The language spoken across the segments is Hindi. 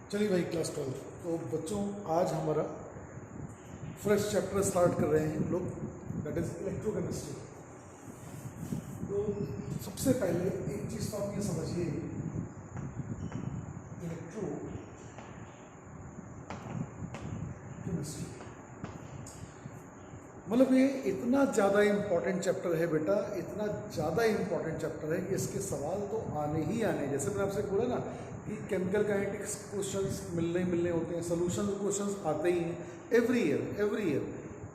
चलिए भाई क्लास 12। तो बच्चों आज हमारा फ्रेश चैप्टर स्टार्ट कर रहे हैं हम लोग, दैट इज इलेक्ट्रोकेमिस्ट्री। तो सबसे पहले एक चीज़ तो आप ये समझिए, इलेक्ट्रोकेमिस्ट्री मतलब ये इतना ज़्यादा इम्पॉर्टेंट चैप्टर है बेटा, इतना ज़्यादा इम्पॉर्टेंट चैप्टर है कि इसके सवाल तो आने ही आने। जैसे मैंने आपसे बोला ना कि केमिकल काइनेटिक्स क्वेश्चंस मिलने होते हैं, सोल्यूशन क्वेश्चंस आते ही हैं एवरी ईयर।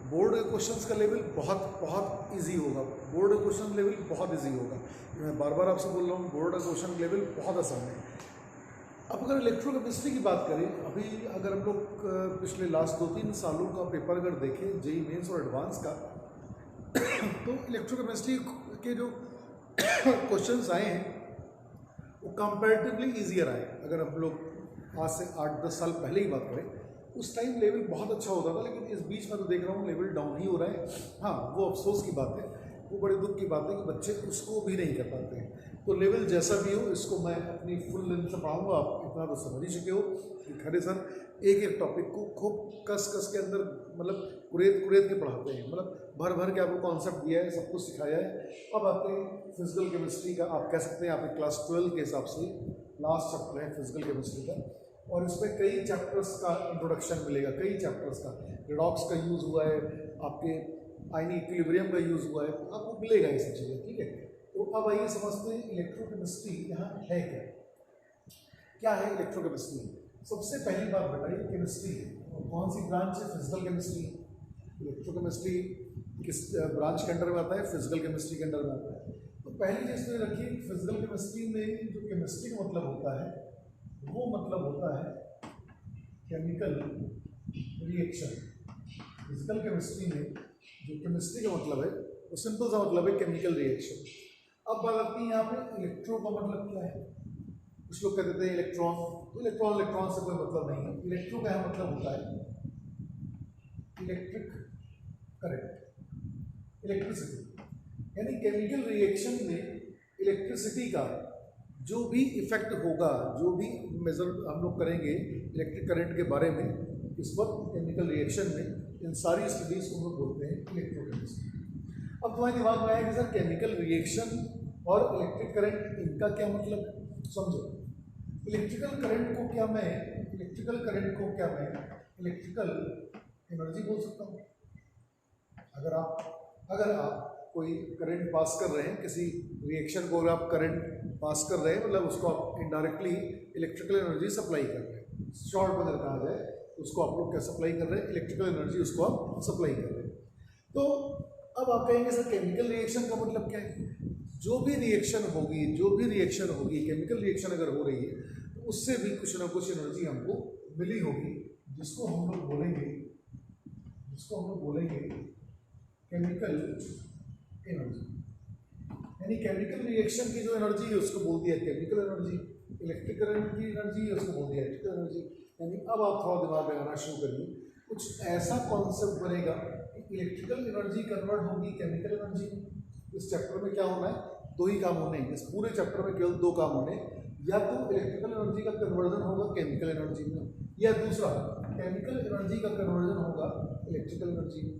बोर्ड के क्वेश्चंस का लेवल बहुत इजी होगा, बोर्ड का क्वेश्चन लेवल बहुत इजी होगा। मैं बार बार आपसे बोल रहा हूँ, बोर्ड का क्वेश्चन लेवल बहुत आसान है। अब अगर इलेक्ट्रोकेमिस्ट्री की बात करें, अभी अगर हम लोग पिछले लास्ट 2-3 सालों का पेपर अगर देखें जेईई मेंस और एडवांस का, तो इलेक्ट्रोकेमिस्ट्री के जो क्वेश्चंस आए हैं वो कंपैरेटिवली ईजियर आए। अगर हम लोग आज से 8-10 साल पहले की बात करें, उस टाइम लेवल बहुत अच्छा होता था, लेकिन इस बीच में तो देख रहा हूँ लेवल डाउन ही हो रहा है। हाँ, वो अफसोस की बात है, वो बड़े दुख की बात है कि बच्चे उसको भी नहीं कर पाते हैं। तो लेवल जैसा भी हो, इसको मैं अपनी फुल लेंथ से पढ़ाऊँगा। आप इतना तो समझ ही चुके हो कि खरे सर एक एक टॉपिक को खूब कस के अंदर मतलब कुरेद के पढ़ाते हैं, मतलब भर के आपको कॉन्सेप्ट दिया है, सब कुछ सिखाया है। अब आते हैं फिजिकल केमिस्ट्री का, आप कह सकते हैं आपके क्लास 12 के हिसाब से लास्ट चैप्टर है फिजिकल केमिस्ट्री का, और इसमें कई चैप्टर्स का इंट्रोडक्शन मिलेगा, कई चैप्टर्स का रिडॉक्स का यूज़ हुआ है, आपके आयनिक इक्विलिब्रियम का यूज़ हुआ है, आपको मिलेगा ये सब चीज़ें, ठीक है। तो अब आइए समझते हैं इलेक्ट्रोकेमिस्ट्री यहाँ है क्या है इलेक्ट्रोकेमिस्ट्री। सबसे पहली बात बताइए, केमिस्ट्री कौन सी ब्रांच है? Physical chemistry. इलेक्ट्रोकेमिस्ट्री किस ब्रांच के अंडर में आता है? फिजिकल केमिस्ट्री के अंडर में आता है। तो पहली चीज़ तो रखिए, फिजिकल केमिस्ट्री में जो केमिस्ट्री का मतलब होता है वो मतलब होता है केमिकल रिएक्शन। फिजिकल केमिस्ट्री में जो केमिस्ट्री का मतलब है वो सिंपल सा मतलब है केमिकल रिएक्शन। अब बात आती है यहाँ पे इलेक्ट्रो का मतलब क्या है। कुछ लोग कहते हैं इलेक्ट्रॉन, तो इलेक्ट्रॉन से कोई मतलब नहीं है। इलेक्ट्रो का मतलब होता है इलेक्ट्रिक करंट, इलेक्ट्रिसिटी, यानी केमिकल रिएक्शन में इलेक्ट्रिसिटी का जो भी इफेक्ट होगा, जो भी मेजर हम लोग करेंगे इलेक्ट्रिक करंट के बारे में इस वक्त केमिकल रिएक्शन में, इन सारी स्टडीज को हम लोग बोलते हैं इलेक्ट्रोकेमिस्ट्री। अब तुम्हारे दिमाग में आया कि सर केमिकल रिएक्शन और इलेक्ट्रिक करंट इनका क्या मतलब? समझो, इलेक्ट्रिकल करंट को क्या मैं इलेक्ट्रिकल एनर्जी बोल सकता हूँ। अगर आप कोई करंट पास कर रहे हैं, किसी रिएक्शन को अगर आप करंट पास कर रहे हैं, मतलब उसको आप इनडायरेक्टली इलेक्ट्रिकल एनर्जी सप्लाई कर रहे हैं। शॉर्ट में अगर कहा जाए उसको आप लोग क्या सप्लाई कर रहे हैं? इलेक्ट्रिकल एनर्जी उसको आप सप्लाई कर रहे हैं। तो अब आप कहेंगे सर केमिकल रिएक्शन का मतलब क्या है? जो भी रिएक्शन होगी केमिकल रिएक्शन अगर हो रही है तो उससे भी कुछ ना कुछ एनर्जी हमको मिली होगी, जिसको हम लोग बोलेंगे केमिकल एनर्जी। यानी केमिकल रिएक्शन की जो एनर्जी है उसको बोल दिया केमिकल एनर्जी, इलेक्ट्रिक करंट की एनर्जी है उसको बोल दिया इलेक्ट्रिकल एनर्जी। यानी अब आप थोड़ा दिमाग लगाना शुरू करिए, कुछ ऐसा कॉन्सेप्ट बनेगा कि इलेक्ट्रिकल एनर्जी कन्वर्ट होगी केमिकल एनर्जी में। इस चैप्टर में क्या होना है? 2 ही काम होने हैं। इस पूरे चैप्टर में केवल 2 काम होने, या तो इलेक्ट्रिकल एनर्जी का कन्वर्जन होगा केमिकल एनर्जी में, या दूसरा केमिकल एनर्जी का कन्वर्जन होगा इलेक्ट्रिकल एनर्जी में।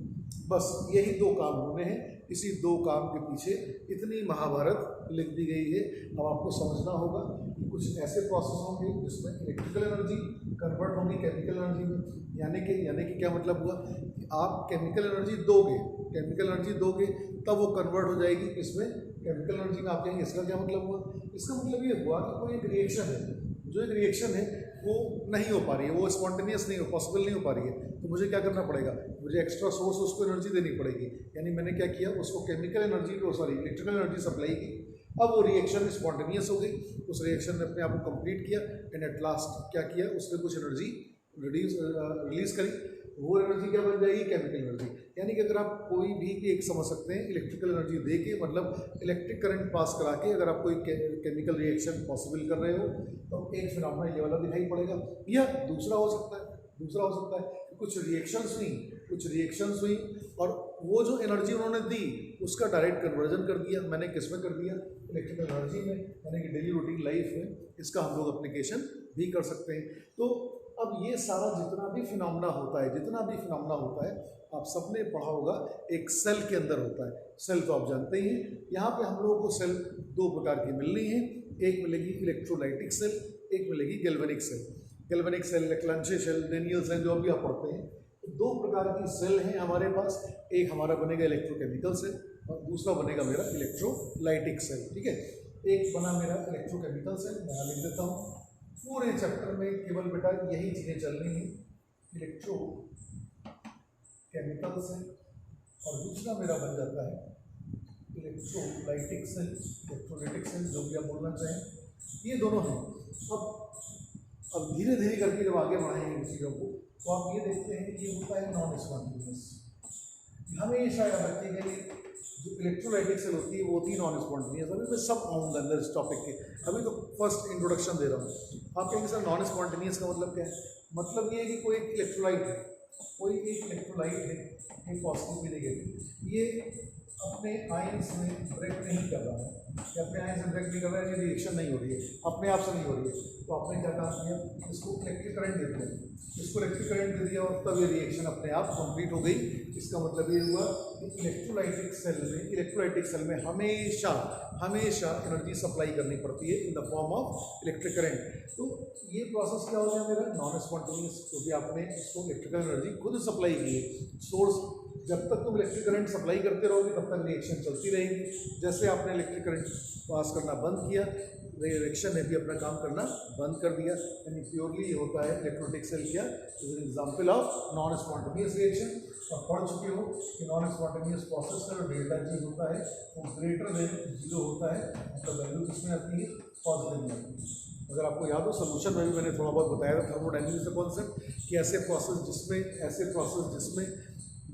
बस यही 2 काम होने हैं। इसी 2 काम के पीछे इतनी महाभारत लिख दी गई है। अब आपको समझना होगा कि कुछ ऐसे प्रोसेस होंगे जिसमें इलेक्ट्रिकल एनर्जी कन्वर्ट होगी केमिकल एनर्जी में। यानी कि क्या मतलब हुआ कि आप केमिकल एनर्जी दोगे तब वो कन्वर्ट हो जाएगी इसमें केमिकल एनर्जी में। आप कहेंगे इसका क्या मतलब हुआ? इसका मतलब ये हुआ कि कोई एक रिएक्शन है, जो एक रिएक्शन है वो नहीं हो पा रही है, वो स्पॉन्टेनियस नहीं हो, पॉसिबल नहीं हो पा रही है, तो मुझे क्या करना पड़ेगा? मुझे एक्स्ट्रा सोर्स उसको एनर्जी देनी पड़ेगी। यानी मैंने क्या किया, उसको chemical energy electrical energy supply की। अब वो रिएक्शन स्पॉन्टेनियस हो गई, उस रिएक्शन ने अपने आप को कंप्लीट किया, एंड एट लास्ट क्या किया, उसने कुछ एनर्जी रिलीज करी। वो एनर्जी क्या बन जाएगी? Chemical energy. यानी कि अगर आप कोई भी एक समझ सकते हैं, इलेक्ट्रिकल एनर्जी दे के, मतलब इलेक्ट्रिक करंट पास करा के अगर आप कोई केमिकल रिएक्शन पॉसिबल कर रहे हो तो एक फिनोमेना ये वाला दिखाई पड़ेगा। या दूसरा हो सकता है कि कुछ रिएक्शंस हुई और वो जो एनर्जी उन्होंने दी उसका डायरेक्ट कन्वर्जन कर दिया। मैंने किस में कर दिया? इलेक्ट्रिकल एनर्जी में। यानी कि डेली रूटीन लाइफ में इसका हम लोग एप्लीकेशन भी कर सकते हैं। तो अब ये सारा जितना भी फिनोमेना होता है आप सबने पढ़ा होगा एक सेल के अंदर होता है। सेल तो आप जानते ही हैं। यहाँ पे हम लोगों को सेल दो प्रकार की मिलनी है, एक मिलेगी इलेक्ट्रोलाइटिक सेल, एक मिलेगी galvanic cell. Galvanic cell, Leclanche cell, Daniell cell जो अभी आप पढ़ते हैं, तो दो प्रकार की सेल हैं हमारे पास। एक हमारा बनेगा इलेक्ट्रोकेमिकल सेल और दूसरा बनेगा मेरा इलेक्ट्रोलाइटिक सेल। ठीक है, एक बना मेरा इलेक्ट्रोकेमिकल सेल, मैं लिख देता हूँ। पूरे चैप्टर में केवल बेटा यही चीज़ें चलनी है, इलेक्ट्रो केमिकल सेल, और दूसरा मेरा बन जाता है इलेक्ट्रोलाइटिक सेल, इलेक्ट्रोलाइटिक सेल जो भी आप बोलना चाहें, ये दोनों हैं। अब धीरे धीरे करके जब आगे बढ़ाएंगे इन चीज़ों को, तो आप ये देखते हैं कि ये होता है नॉन स्पॉन्टेनियस। हमेशा याद रखिएगा जो इलेक्ट्रोलाइटिक सेल होती है वो होती है नॉन स्पॉन्टेनियस। अभी मैं सब आऊँगा अंदर इस टॉपिक के, अभी तो फर्स्ट इंट्रोडक्शन दे रहा हूँ। आप कहेंगे सर नॉन स्पॉन्टेनियस का मतलब क्या है? मतलब ये है कि कोई एक इलेक्ट्रोलाइट है, कोई एक इलेक्ट्रोलाइट है, एक पॉजिटिव भी नेगेटिव, ये अपने आयंस में ब्रेक नहीं कर रहा है, या अपने आयंस में ब्रेक नहीं कर रहा है, ये रिएक्शन नहीं हो रही है, अपने आप से नहीं हो रही है, तो आपने क्या काम किया, इसको इलेक्ट्रिक करंट दे दिया, इसको इलेक्ट्रिक करंट दे दिया और तब ये रिएक्शन अपने आप कंप्लीट हो गई। इसका मतलब ये हुआ कि इलेक्ट्रोलाइटिक सेल में हमेशा एनर्जी सप्लाई करनी पड़ती है in the form of electric current. तो ये प्रोसेस क्या हो गया मेरा नॉन स्पॉन्टेनियस, क्योंकि आपने इसको इलेक्ट्रिकल एनर्जी खुद सप्लाई की है। सोर्स, जब तक तुम इलेक्ट्रिक करंट सप्लाई करते रहोगे तब तक रिएक्शन चलती रहेगी। जैसे आपने इलेक्ट्रिक करंट पास करना बंद किया, रिएक्शन ने भी अपना काम करना बंद कर दिया। यानी प्योरली ये होता है इलेक्ट्रोलाइटिक सेल क्या is an example of non spontaneous reaction. और पढ़ चुके हो कि नॉन स्पॉन्टेनियस प्रोसेस का जो डेल्टा जी होता है वो ग्रेटर देन 0 होता है, मतलब वैल्यू किसमें आती है, पॉजिटिव में आती है। अगर आपको याद हो सोल्यूशन में भी मैंने थोड़ा बहुत बताया था थर्मोडायनेमिक्स का कॉन्सेप्ट कि ऐसे प्रोसेस जिसमें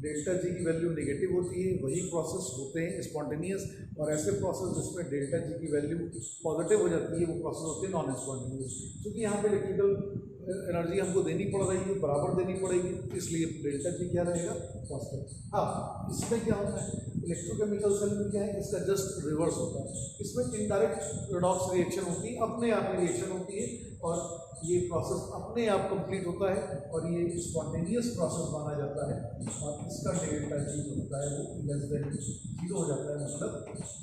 डेल्टा जी की वैल्यू नेगेटिव होती है वही प्रोसेस होते हैं स्पॉन्टेनियस, और ऐसे प्रोसेस जिसमें डेल्टा जी की वैल्यू पॉजिटिव हो जाती है वो प्रोसेस होते हैं नॉन स्पॉन्टेनियस। क्योंकि यहाँ पे इलेक्ट्रिकल एनर्जी हमको देनी पड़ रही है, बराबर देनी पड़ेगी, इसलिए डेल्टा जी क्या रहेगा, पॉजिटिव। हाँ, इसमें क्या होता है इलेक्ट्रोकेमिकल सेल में क्या है, इसका जस्ट रिवर्स होता है। इसमें इनडायरेक्ट रिडॉक्स रिएक्शन होती है, अपने आप में रिएक्शन होती है और ये प्रोसेस अपने आप कंप्लीट होता है और ये स्पॉन्टेनियस प्रोसेस माना जाता है। और इसका डेल्टा जी जो होता है वो लेस देन 0 हो जाता है, मतलब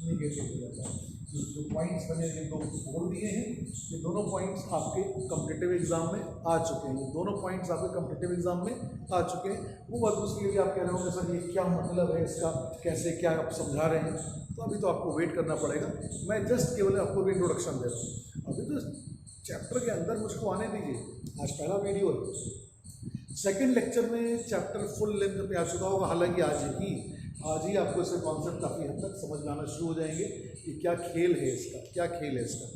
नेगेटिव हो जाता है। जो पॉइंट्स मैंने ये दो बोल दिए हैं, ये दोनों पॉइंट्स आपके कॉम्पिटिटिव एग्जाम में आ चुके हैं। ये दोनों पॉइंट्स आपके कॉम्पिटिटिव एग्जाम में आ चुके हैं। वो बात दूसरी भी आप कह रहे होंगे सर ये क्या मतलब है इसका, कैसे क्या आप समझा रहे हैं, तो अभी तो आपको वेट करना पड़ेगा। मैं जस्ट केवल आपको भी इंट्रोडक्शन दे रहा हूँ, अभी तो चैप्टर के अंदर मुझको आने दीजिए। आज पहला वीडियो है, सेकंड लेक्चर में चैप्टर फुल लेंथ पे आ चुका होगा। हालांकि आज ही आपको इसका कॉन्सेप्ट काफ़ी हद तक समझ में आना शुरू हो जाएंगे कि क्या खेल है इसका।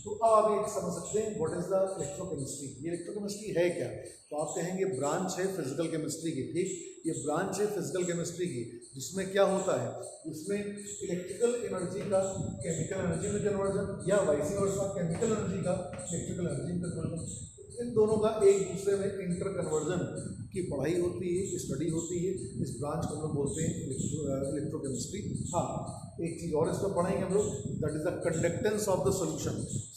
तो अब आप ये समझ सकते हैं व्हाट इज़ द इलेक्ट्रोकेमिस्ट्री। ये इलेक्ट्रोकेमिस्ट्री है क्या, तो आप कहेंगे ब्रांच है फिजिकल केमिस्ट्री की। ठीक, ये ब्रांच है फिजिकल केमिस्ट्री की, जिसमें क्या होता है, जिसमें इलेक्ट्रिकल एनर्जी का केमिकल एनर्जी में कन्वर्जन या वाइस वर्सा केमिकल एनर्जी का इलेक्ट्रिकल एनर्जी में कन्वर्जन, इन दोनों का एक दूसरे में इंटर कन्वर्जन की पढ़ाई होती है, स्टडी होती है। इस ब्रांच को हम लोग बोलते हैं इलेक्ट्रोकेमिस्ट्री। हाँ, एक चीज़ और इसमें पढ़ेंगे हम लोग, that is the conductance of the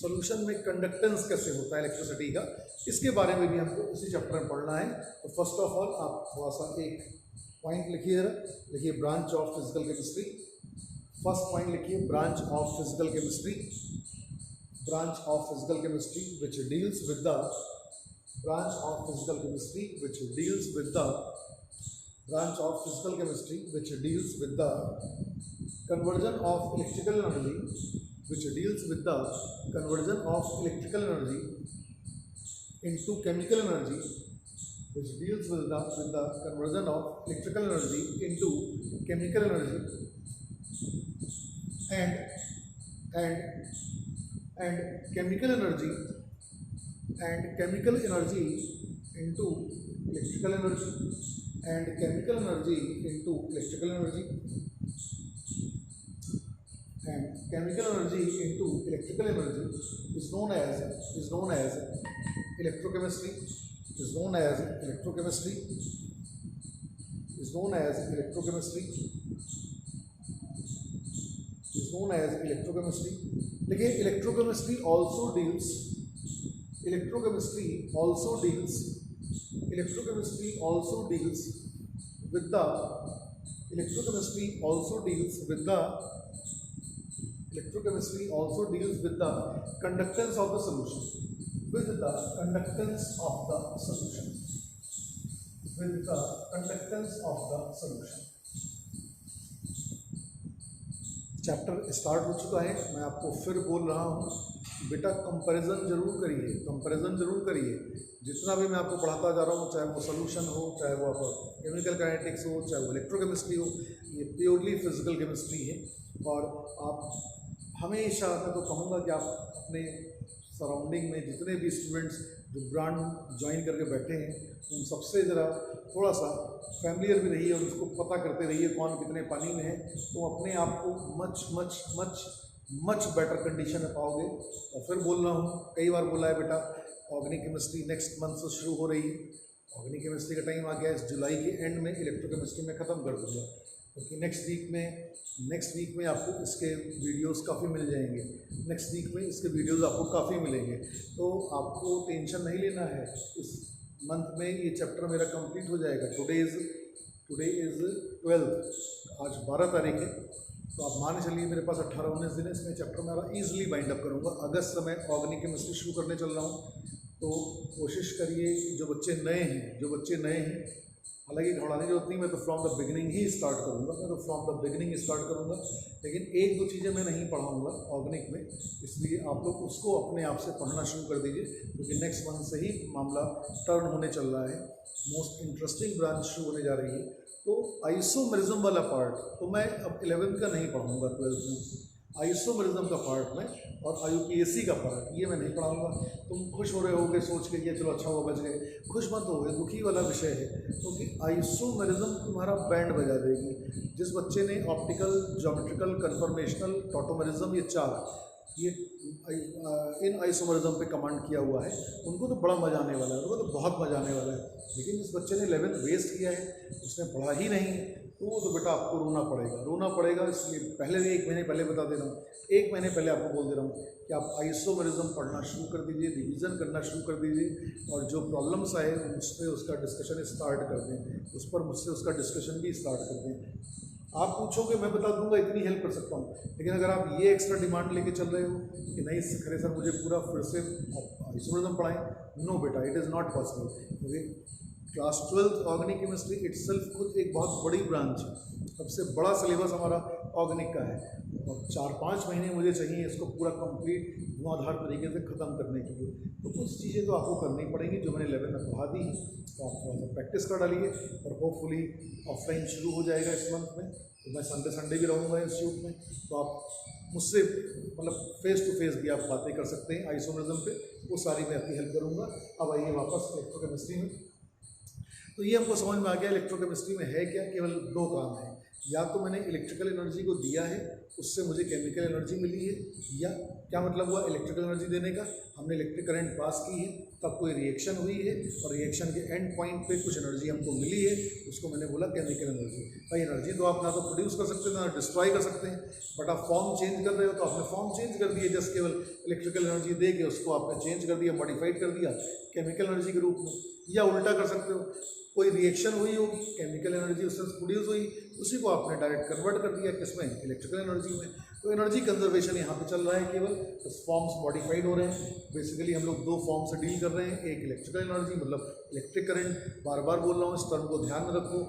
solution में कंडक्टेंस कैसे होता है इलेक्ट्रिसिटी का, इसके बारे में भी हमको इसी चैप्टर में पढ़ना है। तो फर्स्ट ऑफ ऑल आप थोड़ा सा एक पॉइंट लिखिए जरा, लिखिए branch of physical chemistry. First point लिखिए branch of physical chemistry, branch of physical chemistry which deals with the branch of physical chemistry which deals with the branch of physical chemistry which deals with the conversion of electrical energy, which deals with the conversion of electrical energy into chemical energy, which deals with the conversion of electrical energy into chemical energy, and chemical energy into electrical energy, and chemical energy into electrical energy, and chemical energy into electrical energy is known as electrochemistry, is known as electrochemistry, is known as electrochemistry, is known as electrochemistry. देखिए electrochemistry also deals electrochemistry also deals electrochemistry also deals with the electrochemistry also deals with the electrochemistry also deals with the conductance of the solution with the conductance of the solution with the conductance of the solution chapter start हो चुका है। मैं आपको फिर बोल रहा हूँ बेटा कंपैरिजन जरूर करिए, कंपैरिजन जरूर करिए। जितना भी मैं आपको पढ़ाता जा रहा हूँ, चाहे वो सोल्यूशन हो, चाहे वो आपका केमिकल काइनेटिक्स हो, चाहे वो इलेक्ट्रोकेमिस्ट्री हो, ये प्योरली फिजिकल केमिस्ट्री है। और आप हमेशा, मैं तो कहूँगा कि आप अपने सराउंडिंग में जितने भी स्टूडेंट्स जो ब्रांड ज्वाइन करके बैठे हैं, उन सबसे ज़रा थोड़ा सा फैमिलियर भी रहिए और उसको पता करते रहिए कौन कितने पानी में है, तो अपने आप को much much much much better condition में पाओगे। और फिर बोल रहा हूँ, कई बार बोला है बेटा, ऑर्गेनिक केमिस्ट्री नेक्स्ट मंथ से शुरू हो रही है। ऑर्गेनिक केमिस्ट्री का टाइम आ गया, इस जुलाई के एंड में इलेक्ट्रोकेमिस्ट्री में ख़त्म कर दूँगा, क्योंकि नेक्स्ट वीक में आपको इसके वीडियोस काफ़ी मिल जाएंगे। नेक्स्ट वीक में इसके वीडियोस आपको काफ़ी मिलेंगे, तो आपको टेंशन नहीं लेना है। इस मंथ में ये चैप्टर मेरा कंप्लीट हो जाएगा। टुडे इज़ 12, आज 12 तारीख है, तो आप मान चलिए मेरे पास 18-19 दिन है। इसमें चैप्टर मेरा ईजिली बाइंड अप करूँगा। अगस्त से मैं ऑर्गेनिक केमिस्ट्री शुरू करने चल रहा हूँ, तो कोशिश करिए जो बच्चे नए हैं, हालांकि घबराने की जरूरत नहीं, मैं तो from the beginning he start करूँगा, लेकिन एक दो चीज़ें मैं नहीं पढ़ाऊँगा ऑर्गेनिक में, इसलिए आप लोग उसको अपने आप से पढ़ना शुरू कर दीजिए, क्योंकि नेक्स्ट मंथ से ही मामला टर्न होने चल रहा है। मोस्ट इंटरेस्टिंग ब्रांच शुरू होने जा रही है। तो आइसोमेरिज्म वाला पार्ट तो मैं अब 11th का नहीं पढ़ाऊँगा, 12th में आइसोमेरिज्म का पार्ट में, और IUPAC का पार्ट ये मैं नहीं पढ़ाऊँगा। तुम खुश हो रहे होगे सोच के कि चलो अच्छा हुआ बच गए, खुश मत हो गए, दुखी वाला विषय है, क्योंकि आइसोमेरिज्म तुम्हारा बैंड बजा देगी। जिस बच्चे ने ऑप्टिकल, ज्योमेट्रिकल, कन्फर्मेशनल, टॉटोमेरिज्म ये 4 ये इन आइसोमेरिज्म पे कमांड किया हुआ है, उनको तो बड़ा मजा आने वाला है, उनको तो बहुत मजा आने वाला है। लेकिन जिस बच्चे ने 11th वेस्ट किया है, उसने पढ़ा ही नहीं है, तो बेटा आपको रोना पड़ेगा। इसलिए पहले 1 महीने पहले बता दे रहा हूँ, 1 महीने पहले आपको बोल दे रहा हूँ कि आप आइसोमेरिज्म पढ़ना शुरू कर दीजिए, रिवीजन करना शुरू कर दीजिए, और जो प्रॉब्लम्स आए उस पर उसका डिस्कशन स्टार्ट कर दें, उस पर मुझसे उसका डिस्कशन भी स्टार्ट कर दें। आप पूछोगे, मैं बता दूंगा, इतनी हेल्प कर सकता हूँ। लेकिन अगर आप ये एक्स्ट्रा डिमांड लेके चल रहे हो कि नहीं खरे सर मुझे पूरा फिर से आइसोमेरिज्म पढ़ाएं, नो बेटा, इट इज़ नॉट पॉसिबल। क्योंकि क्लास 12 ऑर्गेनिक केमिस्ट्री इटसेल्फ खुद एक बहुत बड़ी ब्रांच है, सबसे बड़ा सिलेबस हमारा ऑर्गेनिक का है, और 4-5 महीने मुझे चाहिए इसको पूरा कंप्लीट धुआंधार तरीके से ख़त्म करने के लिए। तो कुछ चीज़ें तो आपको करनी पड़ेंगी जो मैंने 11 में पढ़ा दी, तो आप थोड़ा सा प्रैक्टिस कर डालिए, और होपफुली ऑफलाइन शुरू हो जाएगा इस मंथ में। तो मैं संडे भी रहूँगा इंस्टीट्यूट में, तो आप मुझसे मतलब फेस टू फेस भी आप बातें कर सकते हैं आइसोमेरिज्म पे, वो सारी मैं आपकी हेल्प करूँगा। अब आइए वापस इलेक्ट्रोकेमिस्ट्री में। तो ये हमको समझ में आ गया इलेक्ट्रोकेमिस्ट्री में है क्या, केवल 2 काम है। या तो मैंने इलेक्ट्रिकल एनर्जी को दिया है, उससे मुझे केमिकल एनर्जी मिली है, या क्या मतलब हुआ इलेक्ट्रिकल एनर्जी देने का, हमने इलेक्ट्रिक करंट पास की है, तब कोई रिएक्शन हुई है, और रिएक्शन के एंड पॉइंट पे कुछ एनर्जी हमको मिली है, उसको मैंने बोला केमिकल एनर्जी। भाई एनर्जी तो आप ना तो प्रोड्यूस कर सकते हैं ना डिस्ट्रॉय कर सकते हैं, बट आप फॉर्म चेंज कर रहे हो, तो आपने फॉर्म चेंज कर दिए, जस्ट केवल इलेक्ट्रिकल एनर्जी दे के उसको आपने चेंज कर दिया, मॉडिफाइड कर दिया केमिकल एनर्जी के रूप में। या उल्टा कर सकते हो, कोई रिएक्शन हुई होगी, केमिकल एनर्जी उससे प्रोड्यूस हुई, उसी को आपने डायरेक्ट कन्वर्ट कर दिया किसमें, इलेक्ट्रिकल एनर्जी में। तो एनर्जी कंजर्वेशन यहाँ पे चल रहा है केवल, तो फॉर्म्स मॉडिफाइड हो रहे हैं। बेसिकली हम लोग 2 फॉर्म से डील कर रहे हैं, एक इलेक्ट्रिकल एनर्जी मतलब इलेक्ट्रिक करंट, बार बार बोल रहा हूँ, इस टर्म को ध्यान में रखो,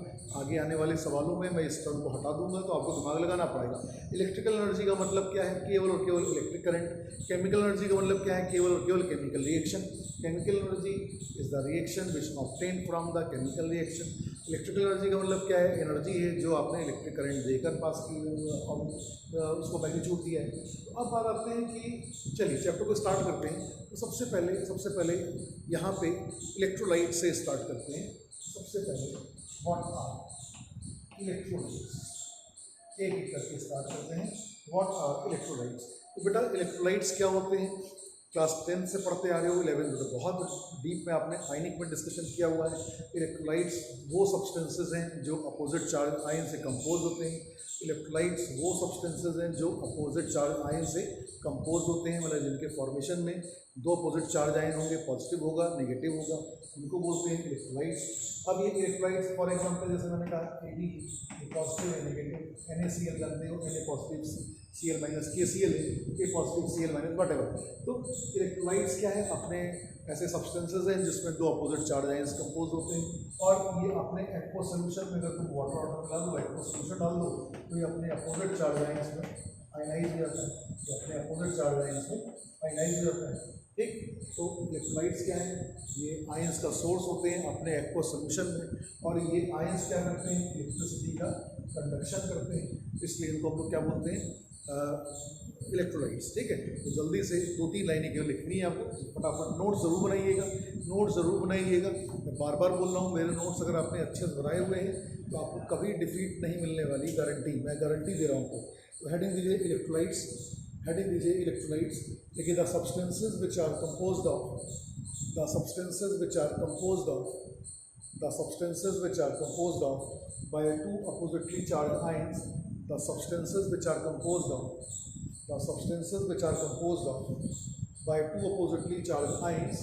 आगे आने वाले सवालों में मैं इस टर्म को हटा दूंगा, तो आपको दिमाग लगाना पड़ेगा। इलेक्ट्रिकल एनर्जी का मतलब क्या है, केवल और केवल इलेक्ट्रिक करंट। केमिकल एनर्जी का मतलब क्या है, केवल और केवल chemical reaction. Chemical energy is the reaction which obtain from the chemical reaction. Electrical energy का मतलब क्या है, एनर्जी है जो आपने इलेक्ट्रिक करंट देकर पास की और उसको मैग्नीट्यूड दिया है। तो अब बात आते हैं कि चलिए चैप्टर को स्टार्ट करते हैं। तो सबसे पहले यहाँ पे इलेक्ट्रोलाइट से स्टार्ट करते हैं। सबसे पहले व्हाट आर इलेक्ट्रोलाइट्स, एक करके स्टार्ट करते हैं। What are electrolytes. तो बेटा इलेक्ट्रोलाइट्स क्या होते हैं, क्लास 10 से पढ़ते आ रहे हो, 11 तो बहुत डीप में आपने आयनिक में डिस्कशन किया हुआ है। इलेक्ट्रोलाइट्स वो सब्सटेंसेज हैं जो अपोजिट चार्ज आयन से कंपोज होते हैं। इलेक्ट्रोलाइट्स वो सब्सटेंसेज हैं जो अपोजिट चार्ज आयन से कंपोज होते हैं, मतलब जिनके फॉर्मेशन में दो अपोजिट चार्ज आयन होंगे, पॉजिटिव होगा नेगेटिव होगा, उनको बोलते हैं इलेक्ट्रोलाइट्स। अब ये इलेक्ट्रोलाइट्स फॉर एग्जांपल जैसे मैंने कहा ए पॉजिटिव है नेगेटिव, NaCl जानते हो, Na positive Cl minus, KCl है, A positive Cl minus, what ever. तो इलेक्ट्रोलाइट्स क्या है, अपने ऐसे सब्सटेंसेज हैं जिसमें दो अपोजिट चार्ज आयन्स कंपोज होते हैं, और ये अपने एक्वस सोल्यूशन में अगर तुम वाटर मिला दो, एक्वस सोल्यूशन डाल दो, तो ये अपने अपोजिट चार्ज आयन्स में आयनाइज हो जाता है, ये अपने अपोजिट चार्ज आयन्स में आयनाइज हो जाता है। ठीक, तो इलेक्ट्रोलाइट्स क्या है, ये आयंस का सोर्स होते हैं अपने एक्वस सोल्यूशन में, और ये आयंस क्या करते हैं, इलेक्ट्रिसिटी का कंडक्शन करते हैं, इसलिए इनको हम लोग क्या बोलते हैं, इलेक्ट्रोलाइट्स। ठीक है, तो जल्दी से 2-3 लाइनें केवल लिखनी है आपको, फटाफट नोट ज़रूर बनाइएगा, नोट ज़रूर बनाइएगा। मैं बार बार बोल रहा हूँ, मेरे नोट्स अगर आपने अच्छे से बनाए हुए हैं तो आपको कभी डिफीट नहीं मिलने वाली, गारंटी, मैं गारंटी दे रहा हूँ आपको। तो हेडिंग दीजिए इलेक्ट्रोलाइट्स, हेडिंग दीजिए इलेक्ट्रोलाइट्स। देखिए, the substances which are composed of, the substances which are composed of, the substances which are composed of by two oppositely charge ions, the substances which are composed of, the substances which are composed of by two oppositely charged ions,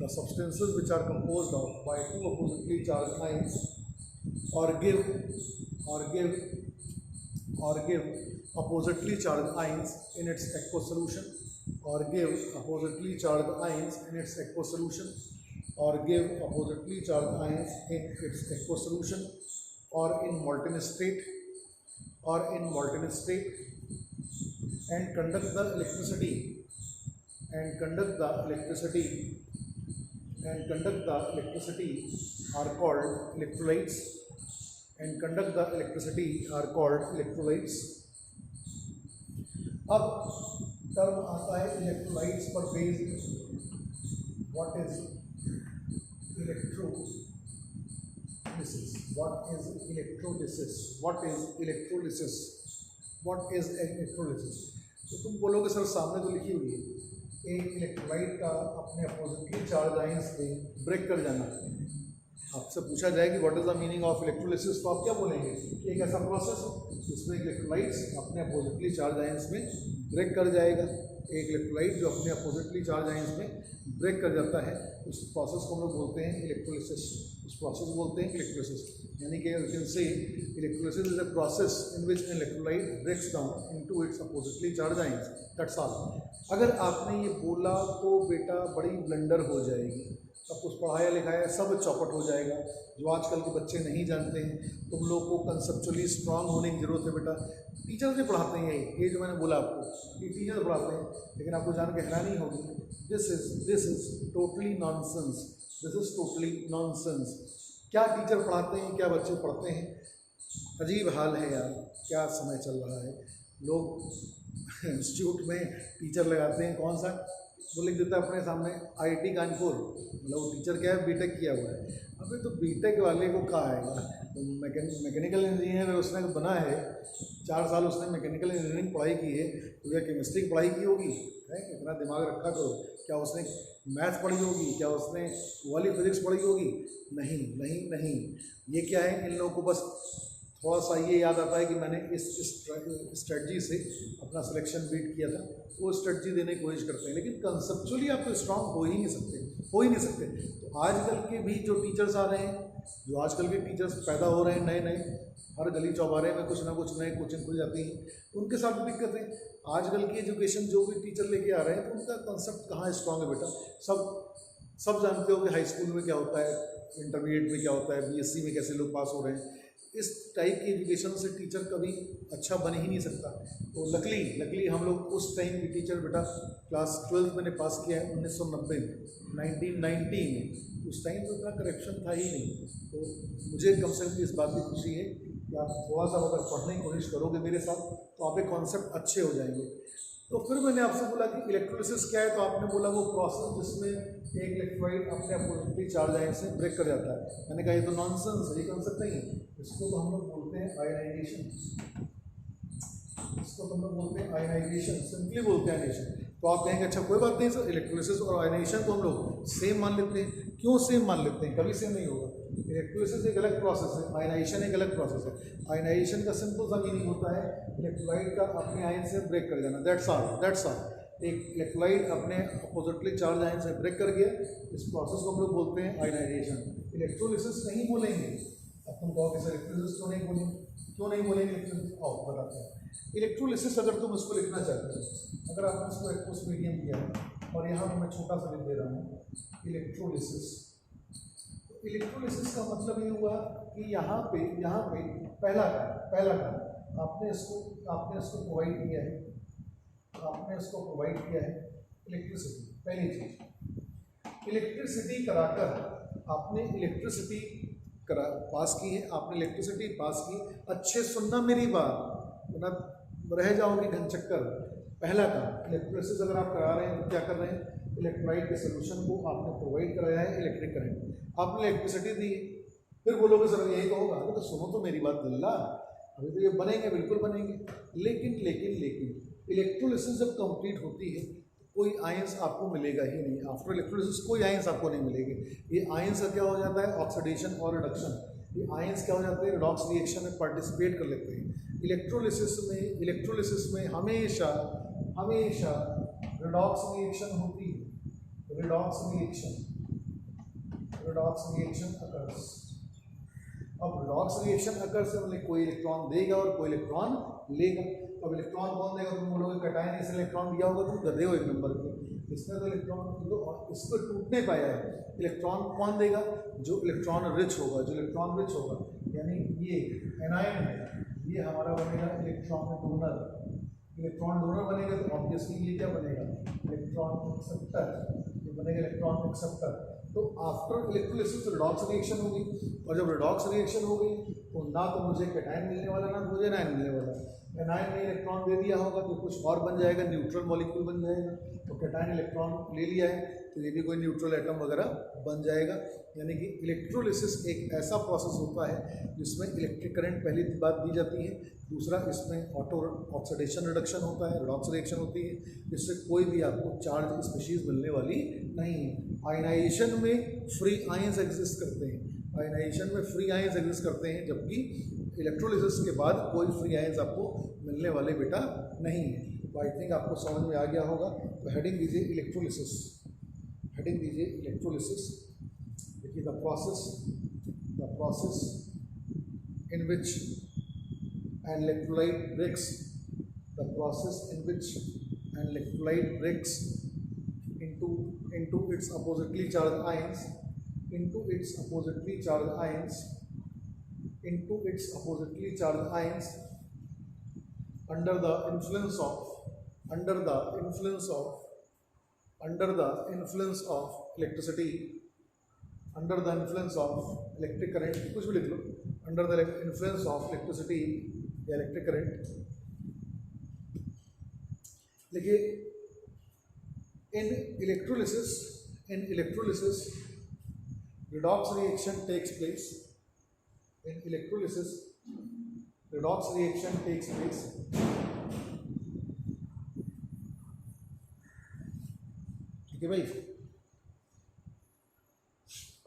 the substances which are composed of by two oppositely charged ions, or give oppositely charged ions in its aqueous solution, or give oppositely charged ions in its aqueous solution, or give oppositely charged ions in its aqueous solution, or in molten state, and conduct the electricity are called electrolytes, and conduct the electricity are called electrolytes। अब टर्म आता है इलेक्ट्रोलाइट्स पर based. What is electrolysis, what is electrolysis, what is electrolysis, what is electrolysis। तो तुम बोलोगे सर सामने तो लिखी हुई है, एक इलेक्ट्रोलाइट का अपने अपोजिटली चार्ज आयंस में ब्रेक कर जाना। आपसे पूछा जाए कि what is the meaning of electrolysis, तो आप क्या बोलेंगे, एक ऐसा प्रोसेस है जिसमें इलेक्ट्रोलाइट्स अपने अपोजिटली चार्ज आयंस में ब्रेक कर जाएगा। एक इलेक्ट्रोलाइट जो अपने अपोजिटली चार्ज आयंस में ब्रेक कर जाता है, उस प्रोसेस को हम लोग बोलते हैं इलेक्ट्रोलिसिस, उस प्रोसेस को बोलते हैं इलेक्ट्रोलिसिस। यानी कि you can say electrolysis is a process in which an electrolyte breaks down into its oppositely charge ions, that's all. अगर आपने ये बोला तो बेटा बड़ी ब्लंडर हो जाएगी, सब कुछ पढ़ाया लिखाया सब चौपट हो जाएगा, जो आजकल के बच्चे नहीं जानते हैं। तुम लोग को कंसेप्चुअली स्ट्रांग होने की ज़रूरत है बेटा। टीचर्स भी पढ़ाते हैं ये जो मैंने बोला आपको, ये टीचर्स पढ़ाते हैं, लेकिन आपको जान के हैरानी होगी, this is totally nonsense, this is totally nonsense. क्या टीचर पढ़ाते हैं, क्या बच्चे पढ़ते हैं, अजीब हाल है यार, क्या समय चल रहा है। लोग इंस्टीट्यूट में टीचर लगाते हैं, कौन सा वो लिख देता है अपने सामने IIT कानपुर, मतलब वो टीचर क्या है, बीटेक किया हुआ है। अबे तो बीटेक वाले को कहाँ आएगा, तो मैकेनिकल इंजीनियर उसने बना है, 4 साल उसने मैकेनिकल इंजीनियरिंग पढ़ाई की है, तो क्या केमिस्ट्री की पढ़ाई की होगी, है इतना दिमाग रखा करो। क्या उसने मैथ पढ़ी होगी, क्या उसने वाली फिजिक्स पढ़ी होगी, नहीं नहीं नहीं। ये क्या है, इन लोगों को बस थोड़ा सा ये याद आता है कि मैंने इस स्ट्रेटजी से अपना सिलेक्शन बीट किया था, वो स्ट्रेटजी देने की कोशिश करते हैं, लेकिन कंसेप्चुअली आप तो स्ट्रांग हो ही नहीं सकते। तो आजकल के भी जो टीचर्स आ रहे हैं, जो आजकल के टीचर्स पैदा हो रहे हैं नए, हर गली चौबारे में कुछ ना कुछ नए कोचिंग खुल जाती हैं, उनके साथ भी दिक्कत है। आजकल की एजुकेशन जो भी टीचर लेके आ रहे हैं, तो उनका कंसेप्ट कहाँ स्ट्रांग है बेटा। सब जानते हो कि हाई स्कूल में क्या होता है, इंटरमीडिएट में क्या होता है, BSc में कैसे लोग पास हो रहे हैं। इस टाइप की एजुकेशन से टीचर कभी अच्छा बन ही नहीं सकता। तो लकली हम लोग उस टाइम की टीचर बेटा, क्लास 12 मैंने पास किया है 1990 में, 1990 में, उस टाइम तो इतना करप्शन था ही नहीं। तो मुझे कम से कम इस बात की खुशी है कि आप थोड़ा सा अगर पढ़ने की कोशिश करोगे मेरे साथ, तो आपके कॉन्सेप्ट अच्छे हो जाएंगे। तो फिर मैंने आपसे बोला कि इलेक्ट्रोलिसिस क्या है, तो आपने बोला वो प्रोसेस जिसमें एक इलेक्ट्रोलाइट अपने अपोजिटली चार्ज आयन से ब्रेक कर जाता है। मैंने कहा ये तो नॉनसेंस, ये कंसेप्ट नहीं है। इसको तो हम लोग बोलते हैं आयनाइजेशन, इसको तो हम लोग बोलते हैं आयनाइजेशन, सिंपली बोलते हैं आयनाइजेशन। तो आप कहेंगे अच्छा कोई बात नहीं सर, इलेक्ट्रोलिसिस और आयनाइजेशन तो हम लोग सेम मान लेते हैं। क्यों सेम मान लेते हैं? कभी सेम नहीं होगा। इलेक्ट्रोलिसिस एक अलग प्रोसेस है, आयनाइजेशन एक अलग प्रोसेस है। आयनाइजेशन का सिंपल सा मीनिंग होता है इलेक्ट्रोलाइट का अपने आयन से ब्रेक कर जाना, दैट्स ऑल। एक इलेक्ट्रोलाइट अपने अपोजिटली चार्ज आयन से ब्रेक कर गया, इस प्रोसेस को हम लोग बोलते हैं आयनाइजेशन। इलेक्ट्रोलिसिस नहीं बोलेंगे। अब तुम कहोगे सर इलेक्ट्रोलिसिस क्यों नहीं बोलेंगे इलेक्ट्रोलिसिस? आओ बताते हैं। इलेक्ट्रोलिसिस अगर तुम इसको लिखना चाहते हो, अगर आपने इसको एक्वस मीडियम किया है और यहाँ पर मैं छोटा सा लिख दे रहा हूँ इलेक्ट्रोलिसिस। तो इलेक्ट्रोलिसिस का मतलब ये हुआ कि यहाँ पे पहला काम आपने इसको प्रोवाइड किया है, इलेक्ट्रिसिटी। पहली चीज इलेक्ट्रिसिटी कराकर आपने पास की है, आपने इलेक्ट्रिसिटी पास की। अच्छे सुनना मेरी बात, वरना रह जाओगे घन चक्कर। पहला काम इलेक्ट्रिसिटी अगर आप करा रहे हैं तो क्या कर रहे हैं, इलेक्ट्रोलाइट के सोल्यूशन को आपने प्रोवाइड कराया है इलेक्ट्रिक करंट, आपने इलेक्ट्रिसिटी दी। फिर बोलोगे सर यही तो होगा, अरे तो सुनो तो मेरी बात दल्ला, अभी तो ये बनेंगे, बिल्कुल बनेंगे। लेकिन इलेक्ट्रोलिसिस जब कंप्लीट होती है कोई आयंस आपको मिलेगा ही नहीं। आफ्टर इलेक्ट्रोलिसिस कोई आयंस आपको नहीं मिलेगी। ये आयंस का क्या हो जाता है, ऑक्सीडेशन और रिडक्शन। ये आयंस क्या हो जाते हैं, रिडॉक्स रिएक्शन में पार्टिसिपेट कर लेते हैं। इलेक्ट्रोलिसिस में हमेशा रिडॉक्स रिएक्शन होती है। Redox reaction occurs. अब रिडॉक्स रिएक्शन अकर्स से मतलब कोई इलेक्ट्रॉन देगा और कोई इलेक्ट्रॉन लेगा। अब इलेक्ट्रॉन कौन देगा, तुम बोलोगे कटायन ने इसे इलेक्ट्रॉन दिया होगा, तुम गधे हो एक नंबर के। इसने तो इलेक्ट्रॉन इसको टूटने पाया है। इलेक्ट्रॉन कौन देगा, जो इलेक्ट्रॉन रिच होगा, यानी ये एनायन है, ये हमारा बनेगा इलेक्ट्रॉन डोनर बनेगा। तो ऑब्वियसली ये क्या बनेगा, इलेक्ट्रॉन एक्सेप्टर। तो आफ्टर इलेक्ट्रोलिसिस रिडॉक्स रिएक्शन होगी, और जब रिडॉक्स रिएक्शन होगी तो ना तो मुझे कैटायन मिलने वाला, ना मुझे एनायन मिलने वाला। एनायन ने इलेक्ट्रॉन दे दिया होगा तो कुछ और बन जाएगा, न्यूट्रल मॉलिक्यूल बन जाएगा। तो कैटायन इलेक्ट्रॉन ले लिया है तो ये भी कोई न्यूट्रल एटम वगैरह बन जाएगा। यानी कि इलेक्ट्रोलिसिस एक ऐसा प्रोसेस होता है जिसमें इलेक्ट्रिक करंट पहली बात दी जाती है, दूसरा इसमें ऑटो ऑक्सीडेशन रिडक्शन होता है, रिडॉक्स रिएक्शन होती है, जिससे कोई भी आपको चार्ज स्पीशीज मिलने वाली नहीं है। आयनाइजेशन में फ्री आयंस एग्जिस्ट करते हैं, जबकि इलेक्ट्रोलिसिस के बाद कोई फ्री आयंस आपको मिलने वाले बेटा नहीं है। तो आई थिंक आपको समझ में आ गया होगा। तो हेडिंग दीजिए इलेक्ट्रोलिसिस। देखिए the process in which an electrolyte breaks into its oppositely charged ions under the influence of electricity, under the influence of electric current, कुछ भी लिख लो, under the influence of electricity या इलेक्ट्रिक करंट। देखिए in electrolysis redox reaction takes place. ठीक है भाई।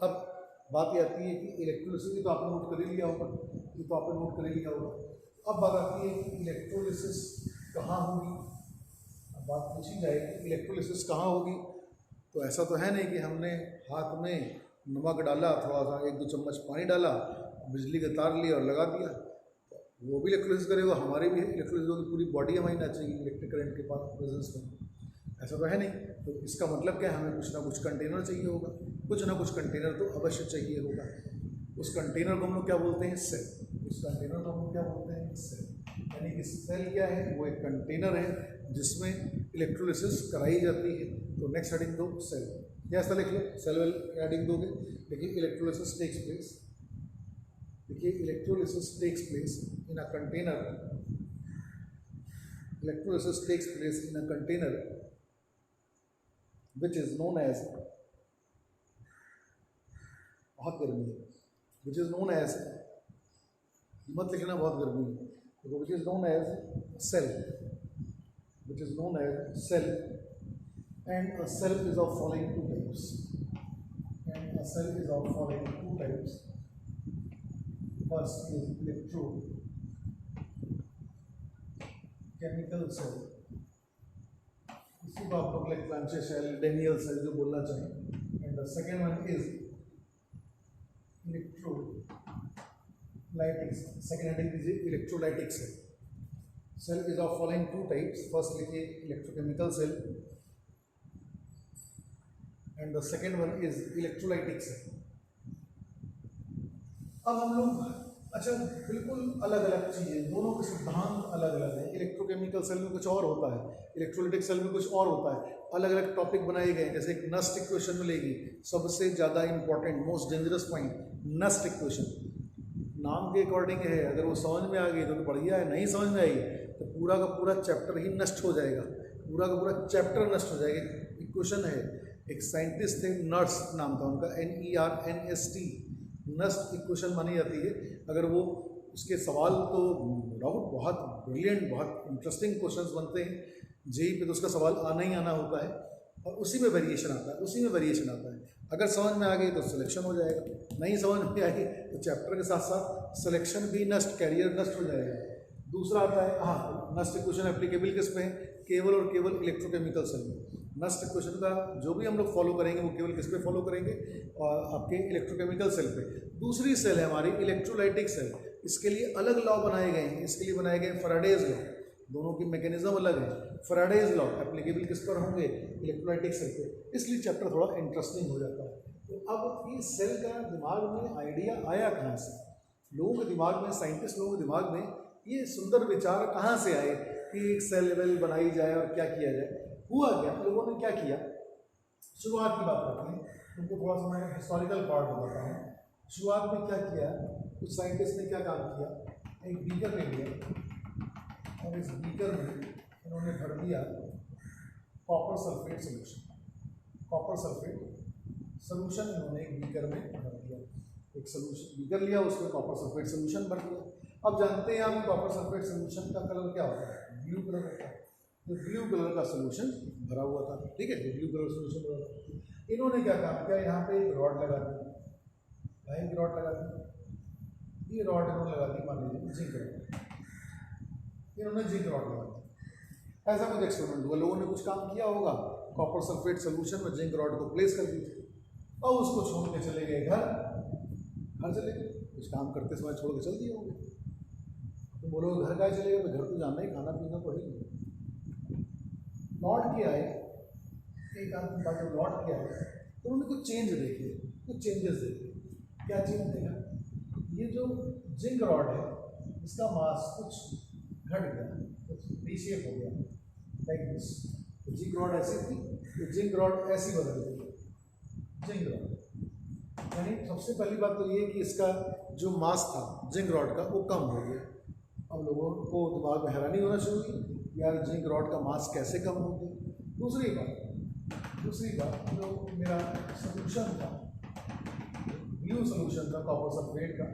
अब बात ये आती है कि इलेक्ट्रोलिसिस तो आपने नोट कर ही लिया होगा, अब बात आती है कि इलेक्ट्रोलिसिस कहाँ होगी। अब बात पूछी जाए कि इलेक्ट्रोलिसिस कहाँ होगी, तो ऐसा तो है नहीं कि हमने हाथ में नमक डाला, थोड़ा सा 1-2 चम्मच पानी डाला, बिजली का तार लिया और लगा दिया, तो वो भी इलेक्ट्रोलिसिस करेगा। हमारे भी इलेक्ट्रोलिसिस होगी, पूरी बॉडी हमारी नाचेगी इलेक्ट्रिक करंट के पास प्रेजेंस में। ऐसा तो है नहीं। तो इसका मतलब क्या है, हमें कुछ ना कुछ कंटेनर चाहिए होगा, कुछ ना कुछ कंटेनर तो अवश्य चाहिए होगा। उस कंटेनर को हम लोग क्या बोलते हैं, सेल। यानी कि सेल क्या है, वो एक कंटेनर है जिसमें इलेक्ट्रोलिसिस कराई जाती है। तो नेक्स्ट हेडिंग दो सेल, या ऐसा लिख लो, सेल हेडिंग दोगे। देखिए electrolysis takes place in a container which is known as, बहुत गर्मी है, which is known as, मत लिखना बहुत गर्मी है, which is known as cell, and a cell is of following two types. And a cell is of following two types. First is electrochemical cell. इसी को आप लोग Leclanche cell, Daniell cell जो बोलना चाहें. And the second one is electrolytic. Second heading is electrolytic cell. Cell is of following two types. First लिखिए electrochemical cell and the second one is electrolytic cell. अब हम लोग अच्छा बिल्कुल अलग अलग चीज़ें, दोनों के सिद्धांत अलग अलग हैं. इलेक्ट्रोकेमिकल सेल में कुछ और होता है, इलेक्ट्रोलाइटिक सेल में कुछ और होता है. अलग अलग टॉपिक बनाए गए. जैसे एक नस्ट इक्वेशन मिलेगी, सबसे ज़्यादा important most dangerous point Nernst equation. नाम के अकॉर्डिंग है, अगर वो समझ में आ गई तो बढ़िया है, नहीं समझ में आई तो पूरा का पूरा चैप्टर ही नष्ट हो जाएगा. पूरा का पूरा चैप्टर नष्ट हो जाएगा. इक्वेशन है, एक साइंटिस्ट थे, नर्स नाम था उनका, NERNST. नस्ट इक्वेशन मानी जाती है. अगर वो उसके सवाल तो डाउट बहुत ब्रिलियंट, बहुत इंटरेस्टिंग क्वेश्चंस बनते हैं जेई पे, तो उसका सवाल आना ही आना होता है और उसी में वेरिएशन आता है, उसी में वेरिएशन आता है. अगर समझ में आ गई तो सिलेक्शन हो जाएगा, नहीं समझ में आई तो चैप्टर के साथ साथ सिलेक्शन भी नष्ट, कैरियर नष्ट हो जाएगा. दूसरा आता है नस्ट इक्वेशन एप्लीकेबल किस पे है? केवल और केवल इलेक्ट्रोकेमिकल सेल में. नस्ट इक्वेशन का जो भी हम लोग फॉलो करेंगे वो केवल किस पे फॉलो करेंगे? और आपके इलेक्ट्रोकेमिकल सेल पे. दूसरी सेल है हमारी इलेक्ट्रोलाइटिक सेल. इसके लिए अलग लॉ बनाए गए हैं. इसके लिए बनाए गए फैराडेज लॉ. दोनों की मैकेनिज्म अलग है. फैराडेज लॉ एप्लीकेबल किस पर होंगे? इलेक्ट्रोलाइटिक सेल पे. इसलिए चैप्टर थोड़ा इंटरेस्टिंग हो जाता है. तो अब इस सेल का दिमाग में आइडिया आया कहाँ से? लोगों के दिमाग में, साइंटिस्ट लोगों के दिमाग में ये सुंदर विचार कहाँ से आए कि एक सेल वेल बनाई जाए और क्या किया जाए? हुआ क्या, लोगों ने क्या किया? शुरुआत की बात करते हैं. उनको थोड़ा सा मैं हिस्टोरिकल पार्ट बताता हूँ. शुरुआत में क्या किया, कुछ साइंटिस्ट ने क्या काम किया? एक बीकर ले लिया और इस बीकर में इन्होंने भर दिया copper sulphate solution. Copper sulphate solution इन्होंने एक बीकर में भर दिया. एक सोल्यूशन बीकर लिया, उसमें कॉपर सल्फेट सोल्यूशन भर दिया. अब जानते हैं आप कॉपर सल्फेट सोल्यूशन का कलर क्या होता है? ब्लू कलर होता है. तो ब्लू कलर का सोल्यूशन भरा हुआ था. ठीक है, ब्लू कलर सोल्यूशन भरा हुआ. इन्होंने क्या काम किया? यहाँ पे एक रॉड लगा दी. एक रॉड लगा दी. ये रॉड इन्होंने लगा दी, मान लीजिए जिंक रॉड. इन्होंने जिंक रॉड लगा दी. ऐसा कुछ एक्सपेरिमेंट हुआ, लोगों ने कुछ काम किया होगा, कॉपर सल्फेट सोल्यूशन में जिंक रॉड को प्लेस कर दीजिए और उसको छोड़ के चले गए घर. चले गए, कुछ काम करते समय छोड़ के चल दिए होंगे. तो बोलो घर का चले गए, घर तो जाना ही, खाना पीना तो ही. लौट के आए, एक आदमी बाद जब लौट के आए तो उन्होंने कुछ चेंज देखे, कुछ चेंजेस देखे. क्या चेंज देखा? ये जो जिंक रॉड है इसका मास कुछ घट गया, कुछ रीशेप हो गया लाइक दिस. जिंक रॉड ऐसी थी, तो जिंक रॉड ऐसी बदल गई. जिंक रॉड यानी सबसे पहली बात तो ये कि इसका जो मास था जिंक रॉड का वो कम हो गया. अब लोगों को दिमाग में हैरानी होना शुरू हुई, यार जिंक रॉड का मास कैसे कम हो गया. दूसरी बात जो मेरा सोल्यूशन था, ब्लू सोल्यूशन था कॉपर सल्फेट का,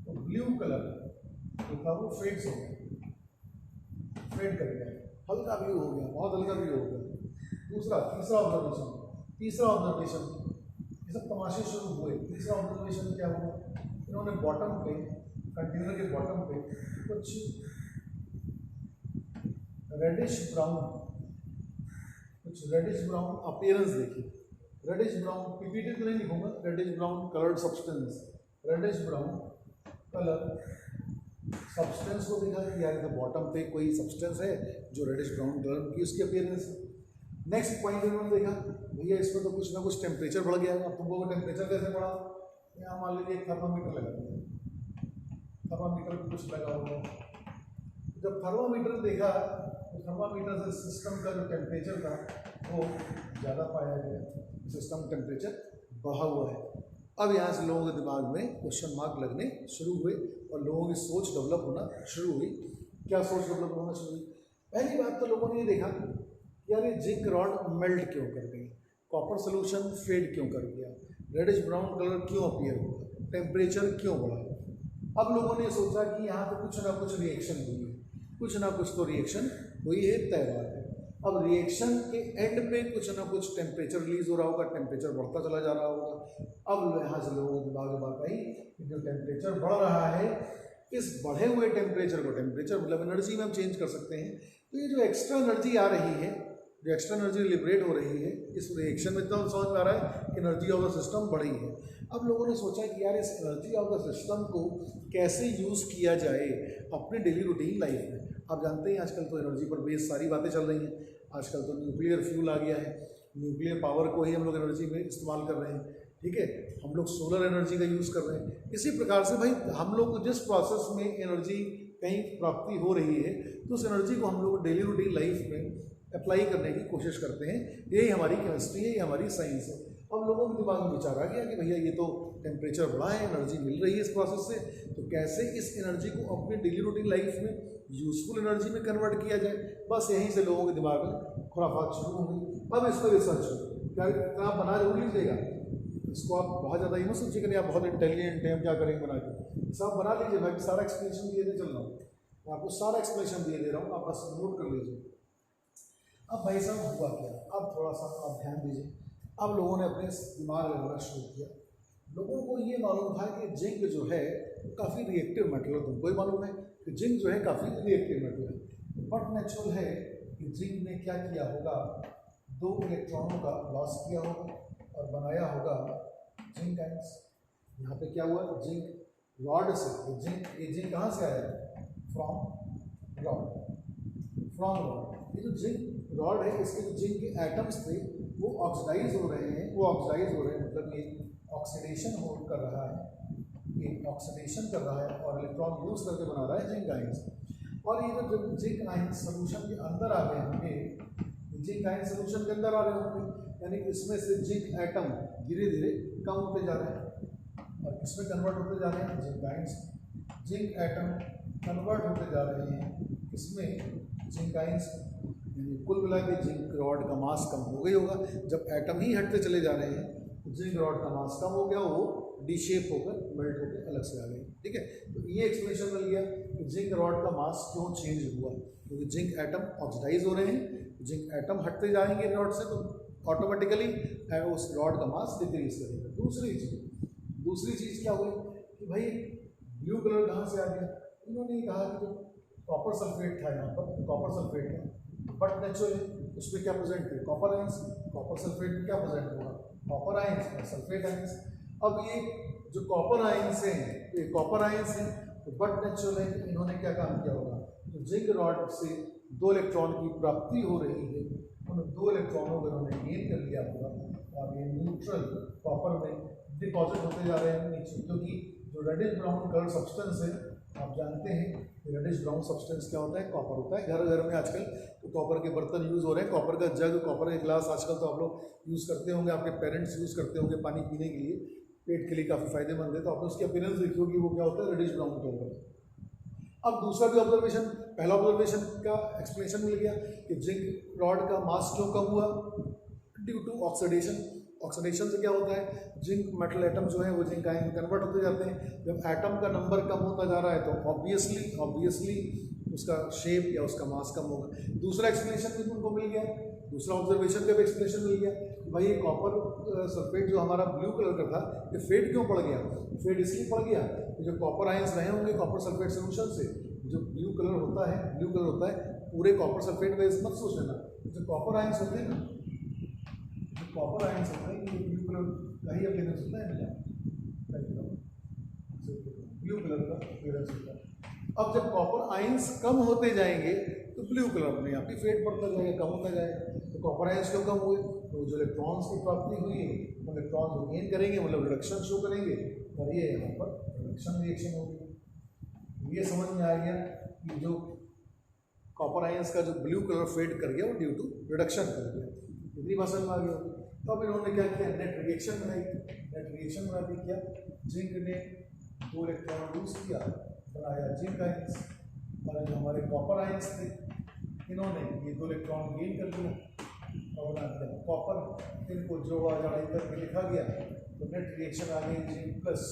तो ब्लू कलर जो था वो फेड्स हो गया, फेड कर गया, हल्का ब्लू हो गया, बहुत हल्का ब्लू हो गया. तीसरा ऑब्जर्वेशन ये सब तमाशे शुरू हुए. तीसरा ऑब्जर्वेशन क्या हुआ? इन्होंने बॉटम पे, कंटेनर के बॉटम पे कुछ रेडिश ब्राउन अपीयरेंस देखी. रेडिश ब्राउन पीपीटी तो नहीं लिखूंगा, reddish brown coloured substance, reddish brown colour substance को देखा कि यार बॉटम पे कोई सब्सटेंस है जो रेडिश ब्राउन कलर की उसकी अपीयरेंस है. नेक्स्ट पॉइंट इन्होंने देखा, भैया इसमें तो कुछ ना कुछ टेम्परेचर बढ़ गया. अब तुम लोगों को टेम्परेचर कैसे बढ़ा? यहाँ मान लीजिए एक थर्मामीटर लगा दिया, थर्मामीटर कुछ लगा हुआ. जब थर्मामीटर देखा तो थर्मामीटर से सिस्टम का जो टेम्परेचर था वो ज़्यादा पाया गया, सिस्टम टेम्परेचर बढ़ा हुआ है. अब यहाँ से लोगों के दिमाग में क्वेश्चन मार्क लगने शुरू हुए और लोगों की सोच डेवलप होना शुरू हुई. क्या सोच डेवलप होना शुरू हुई? पहली बात तो लोगों ने ये देखा यार ये जिंक रॉड मेल्ट क्यों कर गई, कॉपर सोल्यूशन फेड क्यों कर गया, रेडिश ब्राउन कलर क्यों अपीयर हुआ, टेम्परेचर क्यों बढ़ा. अब लोगों ने सोचा कि यहाँ पे कुछ ना कुछ रिएक्शन हुई है, कुछ ना कुछ तो रिएक्शन हुई है, तय बात है. अब रिएक्शन के एंड पे कुछ ना कुछ टेम्परेचर रिलीज हो रहा होगा, टेम्परेचर बढ़ता चला जा रहा होगा। अब यहाँ से लोगों को दिमाग में बात आई कि जो टेम्परेचर बढ़ रहा है, इस बढ़े हुए टेम्परेचर को, टेम्परेचर मतलब एनर्जी में हम चेंज कर सकते हैं, तो ये जो एक्स्ट्रा एनर्जी आ रही है, जो एक्स्ट्रा एनर्जी लिबरेट हो रही है, इस रिएक्शन में इतना समझ में आ रहा है कि एनर्जी ऑफ द सिस्टम बढ़ी है। अब लोगों ने सोचा कि यार इस एनर्जी ऑफ द सिस्टम को कैसे यूज़ किया जाए अपने डेली रूटीन लाइफ में। आप जानते हैं आजकल तो एनर्जी पर बेस्ड सारी बातें चल रही हैं। आजकल तो न्यूक्लियर फ्यूल आ गया है, न्यूक्लियर पावर को ही हम लोग एनर्जी में इस्तेमाल कर रहे हैं, ठीक है। हम लोग सोलर एनर्जी का यूज़ कर रहे हैं। इसी प्रकार से भाई हम लोग को जिस प्रोसेस में एनर्जी कहीं प्राप्ति हो रही है, तो उस एनर्जी को हम लोग डेली रूटीन लाइफ में अप्लाई करने की कोशिश करते हैं। यही हमारी केमिस्ट्री है, ये हमारी साइंस है। अब लोगों के दिमाग में विचार आ गया कि भैया ये तो टेम्परेचर बढ़ा है, एनर्जी मिल रही है इस प्रोसेस से, तो कैसे इस एनर्जी को अपने डेली रूटीन लाइफ में यूजफुल एनर्जी में कन्वर्ट किया जाए। बस यहीं से लोगों के दिमाग में खुराफात शुरू हो गई। अब इस पर रिसर्च क्या आप बना जरूर लीजिएगा, इसको आप बहुत ज़्यादा ही मत सोचिए कि आप बहुत इंटेलिजेंट हैं, हम क्या करेंगे बना के। सब बना लीजिए, मैं भी सारा एक्सप्लेनेशन दिए चल रहा हूँ, मैं आपको सारा एक्सप्लेनेशन दिए दे रहा हूँ, आप बस नोट कर लीजिए। अब भाई साहब हुआ क्या, अब थोड़ा सा आप ध्यान दीजिए। अब लोगों ने अपने दिमाग लगाना शुरू किया। लोगों को ये मालूम था कि जिंक जो है काफ़ी रिएक्टिव मेटल है, तुमको ही मालूम है कि जिंक जो है काफ़ी रिएक्टिव मेटल है। बट नेचुरल है कि जिंक ने क्या किया होगा, 2 इलेक्ट्रॉनों का लॉस किया होगा और बनाया होगा जिंक आयंस। यहाँ पे क्या हुआ, जिंक रॉड से, ये जिंक कहाँ से आया, फ्रॉम रॉड। ये जो जिंक रॉड है, इसके जो जिंक के एटम्स थे वो ऑक्सीडाइज हो रहे हैं, मतलब ये ऑक्सीडेशन कर रहा है, ये ऑक्सीडेशन कर रहा है और इलेक्ट्रॉन यूज करके बना रहा है जिंक आयंस। और ये जो जिंक आयंस सोल्यूशन के अंदर आ गए होंगे, जिंक आयंस सोल्यूशन के अंदर आ रहे होंगे, यानी इसमें से जिंक एटम धीरे धीरे कम होते जा रहे हैं और किसमें कन्वर्ट होते जा रहे हैं, zinc ions. Zinc atom convert होते जा रहे हैं इसमें जिंक आयंस। कुल मिला के जिंक रॉड का मास कम हो गई होगा। जब एटम ही हटते चले जा रहे हैं तो जिंक रॉड का मास कम हो गया, वो डी शेप होकर मेल्ट होकर अलग से आ गई, ठीक है। तो ये एक्सप्लेनेशन मिल गया कि जिंक रॉड का मास क्यों चेंज हुआ, क्योंकि जिंक एटम ऑक्सीडाइज हो रहे हैं। जिंक एटम हटते जाएंगे रॉड से तो ऑटोमेटिकली उस रॉड का मास डिक्रीज करेगा। दूसरी चीज़ क्या हुई कि भाई ब्लू कलर कहाँ से आ गया। इन्होंने कहा कि जो कॉपर सल्फेट था, यहाँ पर कॉपर सल्फेट था, बट नेचुरली उसमें क्या प्रेजेंट है, कॉपर आयंस। कॉपर सल्फेट में क्या प्रेजेंट होगा, कॉपर आयंस और सल्फेट आयंस। अब ये जो कॉपर आयंस हैं, ये कॉपर आयंस हैं, तो बट नेचुरल है कि इन्होंने क्या काम किया होगा, तो जिंक रॉड से 2 इलेक्ट्रॉन की प्राप्ति हो रही है, उन 2 इलेक्ट्रॉनों को इन्होंने गेन कर लिया होगा और ये न्यूट्रल कॉपर में डिपॉजिट होते जा रहे हैं नीचे। क्योंकि जो रेडिश ब्राउन कलर सब्सटेंस है, आप जानते हैं कि रेडिश ब्राउन सब्सटेंस क्या होता है, कॉपर होता है। घर घर में आजकल तो कॉपर के बर्तन यूज़ हो रहे हैं, कॉपर का जग, कॉपर के गिलास आजकल तो आप लोग यूज़ करते होंगे, आपके पेरेंट्स यूज़ करते होंगे पानी पीने के लिए, पेट के लिए काफ़ी फायदेमंद है। तो आपने उसकी अपीयरेंस देखी होगी, वो क्या होता है, रेडिश ब्राउन कलर। अब दूसरा भी ऑब्जर्वेशन, पहला ऑब्जर्वेशन का एक्सप्लेनेशन मिल गया कि जिंक रॉड का मास क्यों कम हुआ, ड्यू टू ऑक्सीडेशन। ऑक्सीडेशन से क्या होता है, जिंक मेटल एटम जो है वो जिंक आयन कन्वर्ट होते जाते हैं। जब एटम का नंबर कम होता जा रहा है तो ऑब्वियसली उसका शेप या उसका मास कम होगा। दूसरा एक्सप्लेनेशन भी उनको मिल गया, दूसरा ऑब्जर्वेशन का भी एक्सप्लेनेशन मिल गया। भाई ये कॉपर सल्फेट जो हमारा ब्लू कलर का था, ये फेड क्यों पड़ गया, फेड इसलिए पड़ गया कि जो कॉपर आयंस रहे होंगे कॉपर सल्फेट सोल्यूशन से, जो ब्लू कलर होता है पूरे कॉपर सल्फेट बेस मत सोच लेना। जो कॉपर आयंस होते हैं ना, कॉपर आयंस होता है कि ब्लू कलर का ही अपीयरेंस होता है, ब्लू कलर का अपीयरेंस होता है। अब जब कॉपर आयंस कम होते जाएंगे तो ब्लू कलर अपने आप ही फेड पड़ता जाएगा, कम होता जाएगा। तो कॉपर आयंस क्यों कम हुए, तो जो इलेक्ट्रॉन्स की प्राप्ति हुई है वो इलेक्ट्रॉन को गेन करेंगे, मतलब रिडक्शन शो करेंगे, और ये यहाँ पर रिडक्शन रिएक्शन होगी। ये समझ में आ गया कि जो कॉपर आयंस का जो ब्लू कलर फेड कर गया वो ड्यू टू रिडक्शन कर गया। इतनी भाषा में आ गया। तो अब इन्होंने क्या किया, नेट रिएक्शन बनाई। नेट रिएक्शन बना के किया, जिंक ने 2 इलेक्ट्रॉन लूज किया, बनाया जिंक आयंस, और जो हमारे कॉपर आयंस थे इन्होंने ये 2 इलेक्ट्रॉन गेन कर लिया और बना दिया कॉपर। इनको जोड़ा जाड़ी करके लिखा गया, तो नेट रिएक्शन आ गई, zinc plus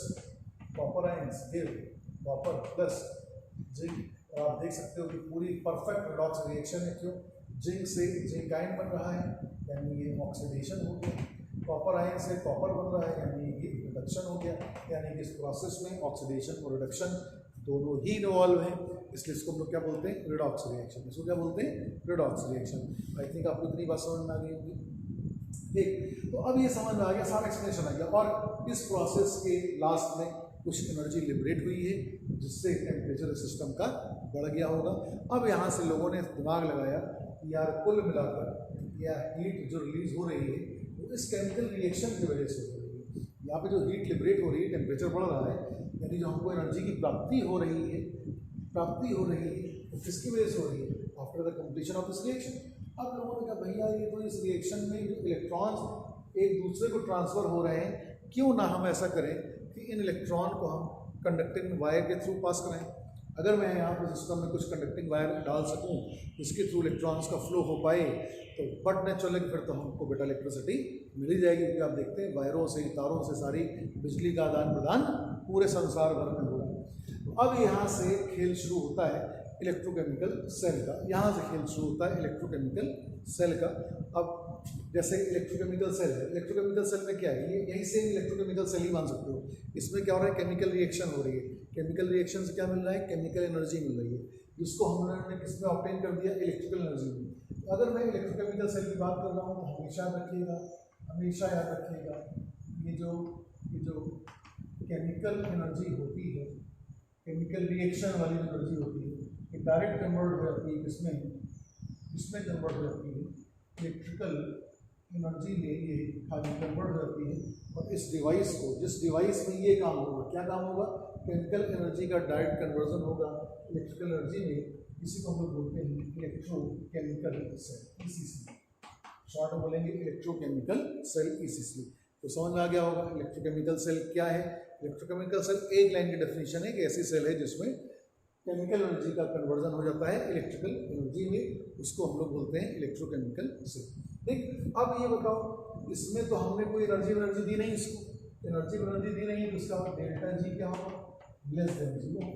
copper ions give copper plus zinc. और आप देख सकते हो कि पूरी परफेक्ट रिडॉक्स रिएक्शन है। क्यों, जिंक से जिंक आयन बन रहा है, यानी ये ऑक्सीडेशन हो गया। कॉपर आयन से कॉपर बन रहा है, यानी ये रिडक्शन हो गया। यानी कि इस प्रोसेस में ऑक्सीडेशन और रिडक्शन दोनों ही इन्वॉल्व हैं, इसलिए इसको हम लोग क्या बोलते हैं, रिडॉक्स रिएक्शन। इसको क्या बोलते हैं, रिडॉक्स रिएक्शन। आई थिंक आपको इतनी बात समझ में आ गई होगी। ठीक, तो अब ये समझ में आ गया, सारा एक्सप्लेनेशन आ गया। और इस प्रोसेस के लास्ट में कुछ एनर्जी लिबरेट हुई है, जिससे टेम्परेचर सिस्टम का बढ़ गया होगा। अब यहाँ से लोगों ने दिमाग लगाया कि यार कुल मिलाकर या हीट जो रिलीज हो रही है वो इस केमिकल रिएक्शन की वजह से हो रही है। यहाँ पे जो हीट लिबरेट हो रही है, टेम्परेचर बढ़ रहा है, यानी जो हमको एनर्जी की प्राप्ति हो रही है वो किसकी वजह से हो रही है, after the completion of this reaction. अब लोगों ने कहा भैया ये तो इस रिएक्शन में जो इलेक्ट्रॉन्स एक दूसरे को ट्रांसफ़र हो रहे हैं, क्यों ना हम ऐसा करें कि इन इलेक्ट्रॉन को हम कंडक्टिंग वायर के थ्रू पास करें। अगर मैं यहाँ पर सिस्टम में कुछ कंडक्टिंग वायर डाल सकूँ जिसके थ्रू इलेक्ट्रॉन्स का फ्लो हो पाए, तो बट नेचुरली फिर तो हमको बेटा इलेक्ट्रिसिटी मिल ही जाएगी, क्योंकि आप देखते हैं वायरों से तारों से सारी बिजली का आदान प्रदान पूरे संसार भर में हो रहा है। तो अब यहाँ से खेल शुरू होता है इलेक्ट्रोकेमिकल सेल का, यहाँ से खेल शुरू होता है इलेक्ट्रोकेमिकल सेल का। अब जैसे इलेक्ट्रोकेमिकल सेल है, इलेक्ट्रोकेमिकल सेल में क्या है, ये यही से इलेक्ट्रोकेमिकल सेल ही मान सकते हो। इसमें क्या हो रहा है, केमिकल रिएक्शन हो रही है। केमिकल रिएक्शन से क्या मिल रहा है, केमिकल एनर्जी मिल रही है, जिसको हमने किसमें ऑब्टेन कर दिया, इलेक्ट्रिकल एनर्जी में। अगर मैं इलेक्ट्रोकेमिकल सेल की बात कर रहा हूँ तो हमेशा याद रखिएगा ये जो केमिकल एनर्जी होती है, केमिकल रिएक्शन वाली एनर्जी होती है, ये डायरेक्ट कन्वर्ट हो जाती है किसमें कन्वर्ट हो जाती है, इलेक्ट्रिकल एनर्जी में ये खाली कन्वर्ट हो जाती है। और इस डिवाइस को, जिस डिवाइस में ये काम होगा, क्या काम होगा, केमिकल एनर्जी का डायरेक्ट कन्वर्जन होगा इलेक्ट्रिकल एनर्जी में। इसी को हम लोग बोलते हैं इलेक्ट्रोकेमिकल सेल, ECC, शॉर्ट में बोलेंगे इलेक्ट्रोकेमिकल सेल, ECC। तो समझ में आ गया होगा इलेक्ट्रोकेमिकल सेल क्या है। इलेक्ट्रोकेमिकल सेल एक लाइन की डेफिनेशन है कि ऐसी सेल है जिसमें केमिकल एनर्जी का कन्वर्जन हो जाता है इलेक्ट्रिकल एनर्जी में, उसको हम लोग बोलते हैं इलेक्ट्रोकेमिकल सेल। ठीक, अब ये बताओ, इसमें तो हमने कोई एनर्जी दी नहीं, इसको एनर्जी दी नहीं, तो इसका डेल्टा जी क्या होगा, लेस देन 0,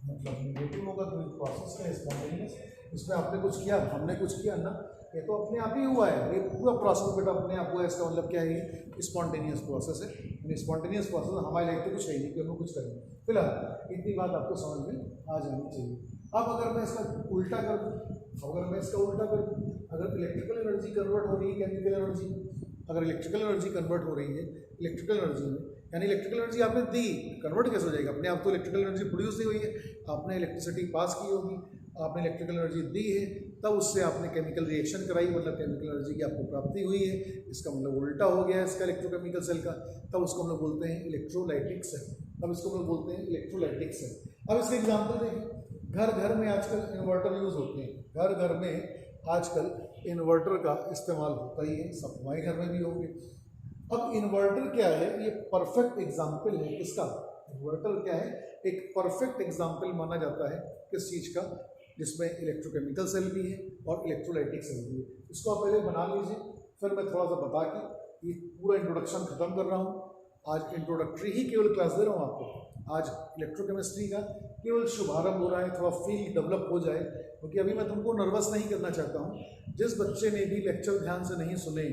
मतलब नेगेटिव होगा। कोई प्रोसेस का स्पॉन्टेनियस, इसमें आपने कुछ किया, हमने कुछ किया ना, ये तो अपने आप ही हुआ है, ये पूरा प्रोसेस बेटा अपने आप हुआ है। इसका मतलब क्या है, स्पॉन्टेनियस प्रोसेस है। यानी स्पॉन्टेनियस प्रोसेस हमारे लाइफ में कुछ है नहीं कि हम कुछ करें। फिलहाल इतनी बात आपको समझ में आ जानी चाहिए। अब अगर मैं इसका उल्टा कर दूँ, अगर इलेक्ट्रिकल एनर्जी कन्वर्ट हो रही है केमिकल एनर्जी में, अगर इलेक्ट्रिकल एनर्जी कन्वर्ट हो रही है इलेक्ट्रिकल एनर्जी में, यानी इलेक्ट्रिकल एनर्जी आपने दी, कन्वर्ट कैसे हो जाएगा, अपने आप तो इलेक्ट्रिकल एनर्जी प्रोड्यूस नहीं हुई है, आपने इलेक्ट्रिसिटी पास की होगी, आपने इलेक्ट्रिकल एनर्जी दी है, तब उससे आपने केमिकल रिएक्शन कराई, मतलब केमिकल एनर्जी की आपको प्राप्ति हुई है। इसका मतलब उल्टा हो गया है इसका इलेक्ट्रोकेमिकल सेल का, तब उसको हम लोग बोलते हैं इलेक्ट्रोलाइटिक सेल। अब इसको हम लोग बोलते हैं इलेक्ट्रोलाइटिक सेल। अब इसके एग्जाम्पल देखें, घर में आजकल इन्वर्टर यूज़ होते हैं, घर में आजकल इन्वर्टर का इस्तेमाल होता ही है, सब हमारे घर में भी होंगे। अब इन्वर्टर क्या है, ये परफेक्ट एग्जाम्पल है किसका, इन्वर्टर क्या है, एक परफेक्ट एग्जाम्पल माना जाता है किस चीज़ का, जिसमें इलेक्ट्रोकेमिकल सेल भी है और इलेक्ट्रोलाइटिक सेल भी है। इसको आप पहले बना लीजिए, फिर मैं थोड़ा सा बता के ये पूरा इंट्रोडक्शन खत्म कर रहा हूँ। आज इंट्रोडक्टरी ही केवल क्लास दे रहा हूँ आपको, आज इलेक्ट्रोकेमिस्ट्री का केवल शुभारंभ हो रहा है, थोड़ा फील डेवलप हो जाए, क्योंकि अभी मैं तुमको नर्वस नहीं करना चाहता हूँ। जिस बच्चे ने भी लेक्चर ध्यान से नहीं सुने,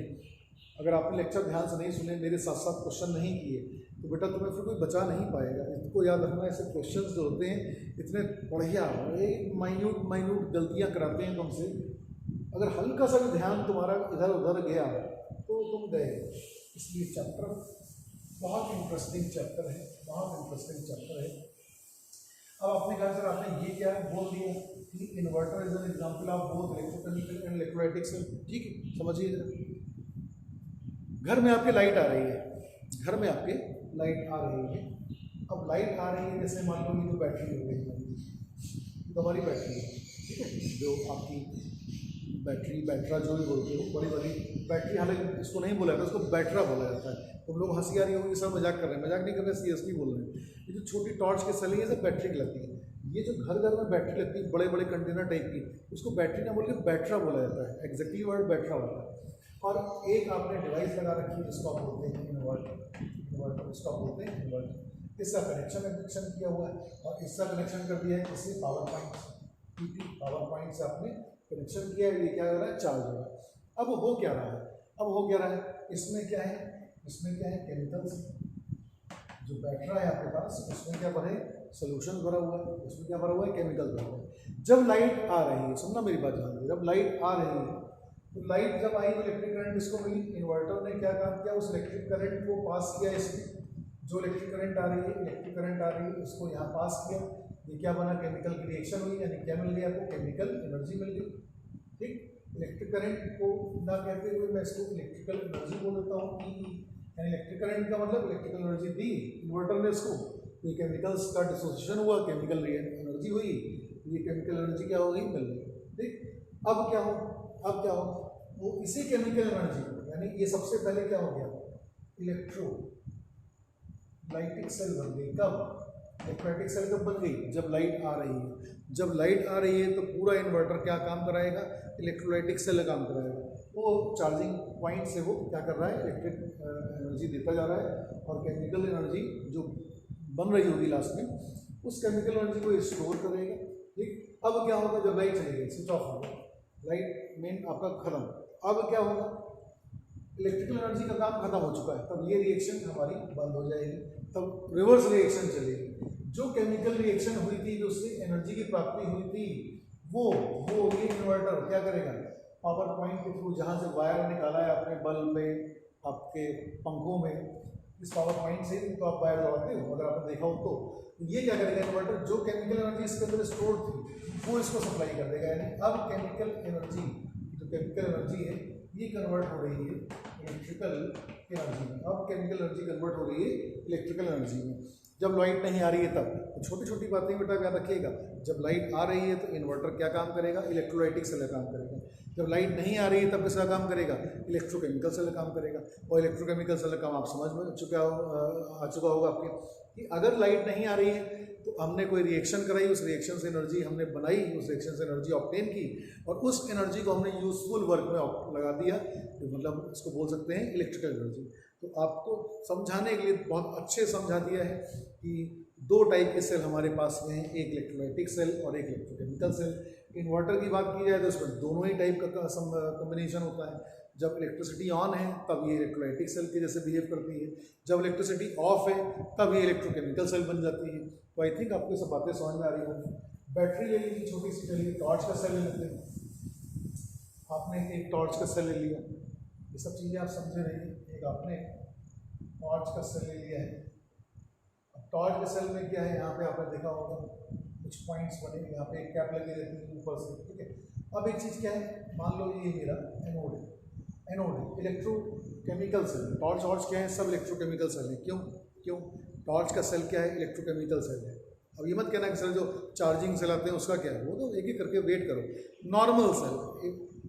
अगर आपने लेक्चर ध्यान से नहीं सुने, मेरे साथ साथ क्वेश्चन नहीं किए, तो बेटा तुम्हें फिर कोई बचा नहीं पाएगा। इसको याद रखना, ऐसे क्वेश्चंस जो होते हैं इतने बढ़िया, एक माइन्यूट गलतियाँ कराते हैं तुमसे, अगर हल्का सा भी ध्यान तुम्हारा इधर उधर गया तो तुम गए। इसलिए चैप्टर बहुत इंटरेस्टिंग चैप्टर है, अब अपने घर से आपने ये क्या बोल दिया कि inverter is an example of both electrochemical and electrolytic cell. ठीक है, समझिए। घर में आपके लाइट आ रही है, अब लाइट आ रही है, जैसे मान लो ये तो बैटरी हो गई, तो हमारी बैटरी है, ठीक है, जो आपकी बैटरा जो भी बोलते हो, बड़ी बड़ी बैटरी, हालांकि इसको नहीं बोला जाता, उसको बैटरा बोला जाता है। तुम लोग हंसी आ रही होगी, सब मजाक कर रहे हैं, मजाक नहीं कर रहे, सीरियसली बोल रहे हैं। ये जो छोटी टॉर्च की सली है सब बैटरी की लगती है, ये जो घर में बैटरी लगती है, बड़े बड़े कंटेनर टाइप की, उसको बैटरी ना बोल के बैटरा बोला जाता है, एग्जैक्टली वर्ड बैटरा होता है। और एक आपने डिवाइस लगा रखी है जिसको आप बोलते हैं इन्वर्टर, इसको आप बोलते हैं इन्वर्टर। इसका कनेक्शन किया हुआ है और इसका कनेक्शन कर दिया है इससे पावर पॉइंट से आपने कनेक्शन किया है, ये क्या हो रहा है, चार्ज हो रहा है। अब हो क्या रहा है, अब हो क्या रहा है, इसमें क्या है, इसमें क्या है, केमिकल्स जो बैठ रहा है आपके पास, उसमें क्या भरे, सोल्यूशन भरा हुआ है, उसमें क्या भरा हुआ है, केमिकल भरा हुआ है। जब लाइट आ रही है, सुनना मेरी बात ध्यान से, जब लाइट आ रही है तो लाइट जब आई तो इलेक्ट्रिक करंट इसको मिली, इन्वर्टर ने क्या काम किया, उस इलेक्ट्रिक करंट को पास किया इसमें, जो इलेक्ट्रिक करंट आ रही है, इलेक्ट्रिक करंट आ रही है उसको यहाँ पास किया, ये क्या बना, केमिकल की रिएक्शन हुई, यानी क्या मिल गया आपको, केमिकल एनर्जी मिल गई। ठीक, इलेक्ट्रिक करंट को ना कहते हुए मैं इसको इलेक्ट्रिकल एनर्जी बोल देता हूँ, यानी इलेक्ट्रिक करंट का मतलब इलेक्ट्रिकल एनर्जी दी इन्वर्टर ने इसको, ये केमिकल्स का डिसोसिएशन हुआ, केमिकल एनर्जी हुई, ये केमिकल एनर्जी क्या हो गई, मिल गई। ठीक, अब क्या हो, अब क्या हो, वो इसी केमिकल एनर्जी को, यानी ये सबसे पहले क्या हो गया, इलेक्ट्रोलाइटिक सेल बन गई। कब, इलेक्ट्रोलाइटिक सेल कब बन गई, जब लाइट आ रही है। जब लाइट आ रही है तो पूरा इन्वर्टर क्या काम कराएगा, इलेक्ट्रोलाइटिक सेल काम कराएगा, वो चार्जिंग पॉइंट से वो क्या कर रहा है, इलेक्ट्रिक एनर्जी देता जा रहा है, और केमिकल एनर्जी जो बन रही होगी लास्ट में, उस केमिकल एनर्जी को स्टोर करेगा। ठीक, अब क्या होगा, जब लाइट चली गई, स्विच ऑफ हो गया, लाइट मेन आपका खत्म, अब क्या होगा, इलेक्ट्रिकल एनर्जी का काम खत्म हो चुका है, तब ये रिएक्शन हमारी बंद हो जाएगी, तब रिवर्स रिएक्शन चलेगी। जो केमिकल रिएक्शन हुई थी, जो उससे एनर्जी की प्राप्ति हुई थी, वो ये इन्वर्टर क्या करेगा, पावर पॉइंट के थ्रू जहाँ से वायर निकाला है अपने बल्ब में, आपके पंखों में, इस पावर पॉइंट से तो आप वायर लगाते हो, अगर आपने देखा हो तो ये क्या करेगा इन्वर्टर, जो केमिकल एनर्जी इसके अंदर स्टोर थी वो इसको सप्लाई कर देगा। यानी अब केमिकल एनर्जी, जो केमिकल एनर्जी है ये कन्वर्ट हो रही है इलेक्ट्रिकल एनर्जी में। अब केमिकल एनर्जी कन्वर्ट हो रही है इलेक्ट्रिकल एनर्जी में। जब लाइट नहीं आ रही है तब, तो छोटी छोटी बातें बेटा याद रखिएगा, जब लाइट आ रही है तो इन्वर्टर क्या काम करेगा, इलेक्ट्रोलाइटिक सेल काम करेगा। जब लाइट नहीं आ रही है तब किसका काम करेगा, इलेक्ट्रोकेमिकल सेल काम करेगा। और इलेक्ट्रोकेमिकल सेल काम आप समझ में आ चुका होगा आपके, कि अगर लाइट नहीं आ रही है तो हमने कोई रिएक्शन कराई, उस रिएक्शन से एनर्जी हमने बनाई, उस रिएक्शन से एनर्जी ऑब्टेन की, और उस एनर्जी को हमने यूजफुल वर्क में लगा दिया, तो मतलब इसको बोल सकते हैं इलेक्ट्रिकल एनर्जी। तो आपको समझाने के लिए बहुत अच्छे समझा दिया है कि दो टाइप के सेल हमारे पास में हैं, एक इलेक्ट्रोलाइटिक सेल और एक इलेक्ट्रोकेमिकल सेल। इन्वर्टर की बात की जाए तो इसमें दोनों ही टाइप का कम्बिनेशन होता है। जब इलेक्ट्रिसिटी ऑन है तब ये इलेक्ट्रोलाइटिक सेल के जैसे बिहेव करती है, जब इलेक्ट्रिसिटी ऑफ है तब ये इलेक्ट्रोकेमिकल सेल बन जाती है। तो आई थिंक आपको सब बातें समझ में आ रही होंगी। बैटरी ले लीजिए छोटी सी, चलिए टॉर्च का सेल ले लेते हैं। आपने एक टॉर्च का सेल ले लिया, ये सब चीज़ें आप समझे नहीं, एक आपने टॉर्च का सेल ले लिया है। अब टॉर्च के सेल में क्या है, यहाँ पे आपने देखा होगा कुछ पॉइंट्स बने, यहाँ पे एक कैप लगी रहती है ऊपर से, ठीक है। अब एक चीज़ क्या है, मान लो ये मेरा एनोड है, इलेक्ट्रोकेमिकल सेल। टॉर्च क्या है, सब इलेक्ट्रोकेमिकल सेल है। क्यों टॉर्च का सेल क्या है, इलेक्ट्रोकेमिकल सेल है। अब ये मत कहना कि सर जो चार्जिंग सेल आते हैं उसका क्या है, वो तो एक एक करके वेट करो। नॉर्मल सेल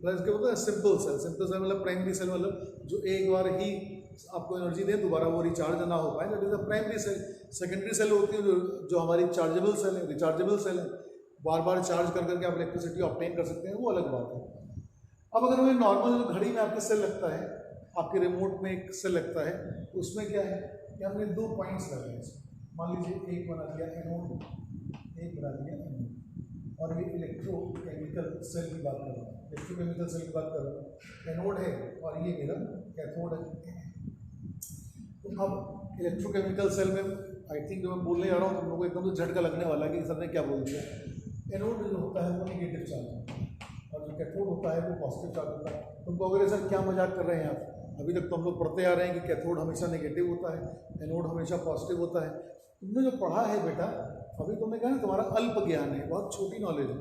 प्लस क्या होता है, सिंपल सेल मतलब प्राइमरी सेल, मतलब जो एक बार ही आपको एनर्जी दे, दोबारा वो रिचार्ज ना हो पाए, that is a primary cell. Secondary cell होती है जो हमारी चार्जेबल सेल है, रिचार्जेबल सेल है, बार बार चार्ज कर करके आप इलेक्ट्रिसिटी ऑब्टेन कर सकते हैं, वो अलग बात है। अब अगर हमें नॉर्मल घड़ी में आपके सेल लगता है, आपके रिमोट में एक सेल लगता है, तो उसमें क्या है कि हमने दो पॉइंट्स लगे हैं। मान लीजिए एक बना दिया एनोड, एक बना दिया एनोड, और ये इलेक्ट्रोकेमिकल सेल की बात कर रहा हूँ, इलेक्ट्रोकेमिकल सेल की बात कर रहा हूँ। एनोड है और ये मेरा कैथोड है। तो अब इलेक्ट्रोकेमिकल सेल में आई थिंक जो मैं बोलने जा रहा हूँ तुम लोगों को एकदम से झटका लगने वाला है कि सर ने क्या बोल दिया। एनोड जो होता है वो नेगेटिव चार्ज होता है और जो कैथोड होता है वो पॉजिटिव चार्ज होता है। तुमको अगर सर क्या मजाक कर रहे हैं आप, अभी तक तो हम लोग पढ़ते आ रहे हैं कि कैथोड हमेशा नेगेटिव होता है, एनोड हमेशा पॉजिटिव होता है। तुमने जो पढ़ा है बेटा, अभी तुमने कहा ना तुम्हारा अल्प ज्ञान है, बहुत छोटी नॉलेज है।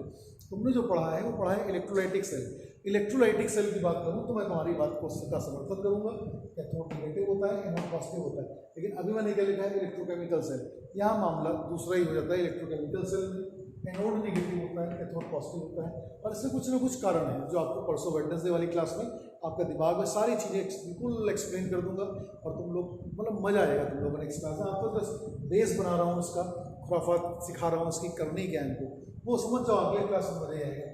तुमने जो पढ़ा है वो पढ़ा है इलेक्ट्रोलाइटिक सेल। इलेक्ट्रोलाइटिक सेल की बात करूँ तो मैं तुम्हारी बात को का समर्थन करूँगा, कैथोड नेगेटिव होता है, एनोड पॉजिटिव होता है। लेकिन अभी मैंने क्या लिखा है, इलेक्ट्रोकेमिकल सेल। यहाँ मामला दूसरा ही हो जाता है। इलेक्ट्रोकेमिकल सेल में एनोड नेगेटिव होता है, कैथोड पॉजिटिव होता है, और इसमें कुछ ना कुछ कारण है जो आपको परसों वेडनेसडे वाली क्लास में आपका दिमाग में सारी चीज़ें बिल्कुल एक्सप्लेन कर दूंगा, और तुम लोग मतलब मज़ा आएगा तुम लोगों ने इस क्लास में। आपको बस बेस बना रहा हूँ उसका, खुराफात सिखा रहा हूँ उसकी करनी ज्ञान को, वो समझ जाओ, अगले क्लास में मज़ा आएगा।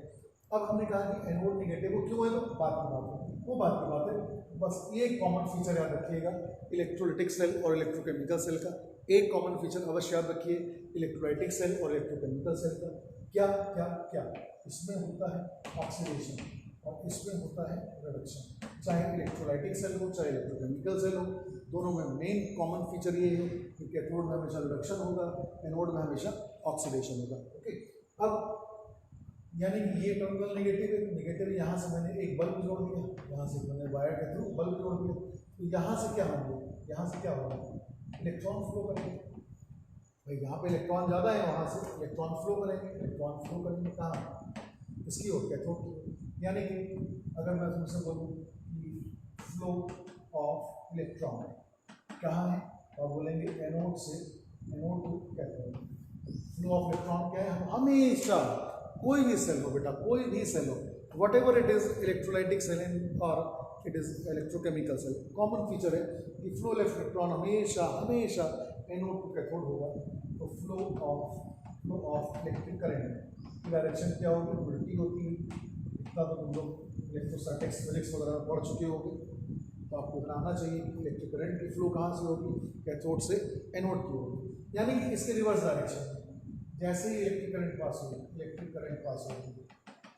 अब हमने कहा कि एनोड नेगेटिव वो क्यों है, तो बात की बात है, वो बात की बात है। बस ये एक कॉमन फीचर याद रखिएगा इलेक्ट्रोलाइटिक सेल और इलेक्ट्रोकेमिकल सेल का। एक कॉमन फीचर अवश्य याद रखिए इलेक्ट्रोलाइटिक सेल और इलेक्ट्रोकेमिकल सेल का। क्या क्या क्या, इसमें होता है ऑक्सीडेशन और इसमें होता है रिडक्शन। चाहे इलेक्ट्रोलाइटिक सेल हो चाहे इलेक्ट्रोकेमिकल सेल हो, दोनों में मेन कॉमन फीचर ये है कि कैथोड में हमेशा रिडक्शन होगा, एनोड में हमेशा ऑक्सीडेशन होगा। ओके, अब यानी कि ये टर्मिनल नेगेटिव है, नेगेटिव यहाँ से मैंने एक बल्ब जोड़ दिया, यहाँ से मैंने वायर के थ्रू बल्ब जोड़ दिया, तो यहाँ से क्या होंगे, यहाँ से क्या होगा, इलेक्ट्रॉन फ्लो करेंगे। भाई यहाँ पे इलेक्ट्रॉन ज़्यादा है, वहाँ से इलेक्ट्रॉन फ्लो करेंगे, इलेक्ट्रॉन फ्लो करेंगे कहाँ, इसकी ओर कैथोड की। यानी कि अगर मैं तुमसे बोलूँ कि फ्लो ऑफ इलेक्ट्रॉन कहाँ है, और बोलेंगे एनोड से anode to cathode. Flow of electron क्या है, हम हमेशा कोई भी सेल हो बेटा, कोई भी सेल हो, whatever it is electrolytic cell और it is electrochemical cell, common feature है कि फ्लो ऑफ इलेक्ट्रॉन हमेशा हमेशा एनोड टू कैथोड होगा। तो फ्लो ऑफ इलेक्ट्रिक करंट की डायरेक्शन क्या होगी, उल्टी होती है। इतना तो तुम लोग इलेक्ट्रोस्टैटिक्स फिजिक्स वगैरह पढ़ चुके होंगे, तो आपको बनाना चाहिए कि इलेक्ट्रिक करंट की फ्लो कहाँ से होगी, कैथोड से एनोड की होगी। यानी कि इसके रिवर्स डायरेक्शन, जैसे ही इलेक्ट्रिक करंट पास होगी, इलेक्ट्रिक करंट पास होगी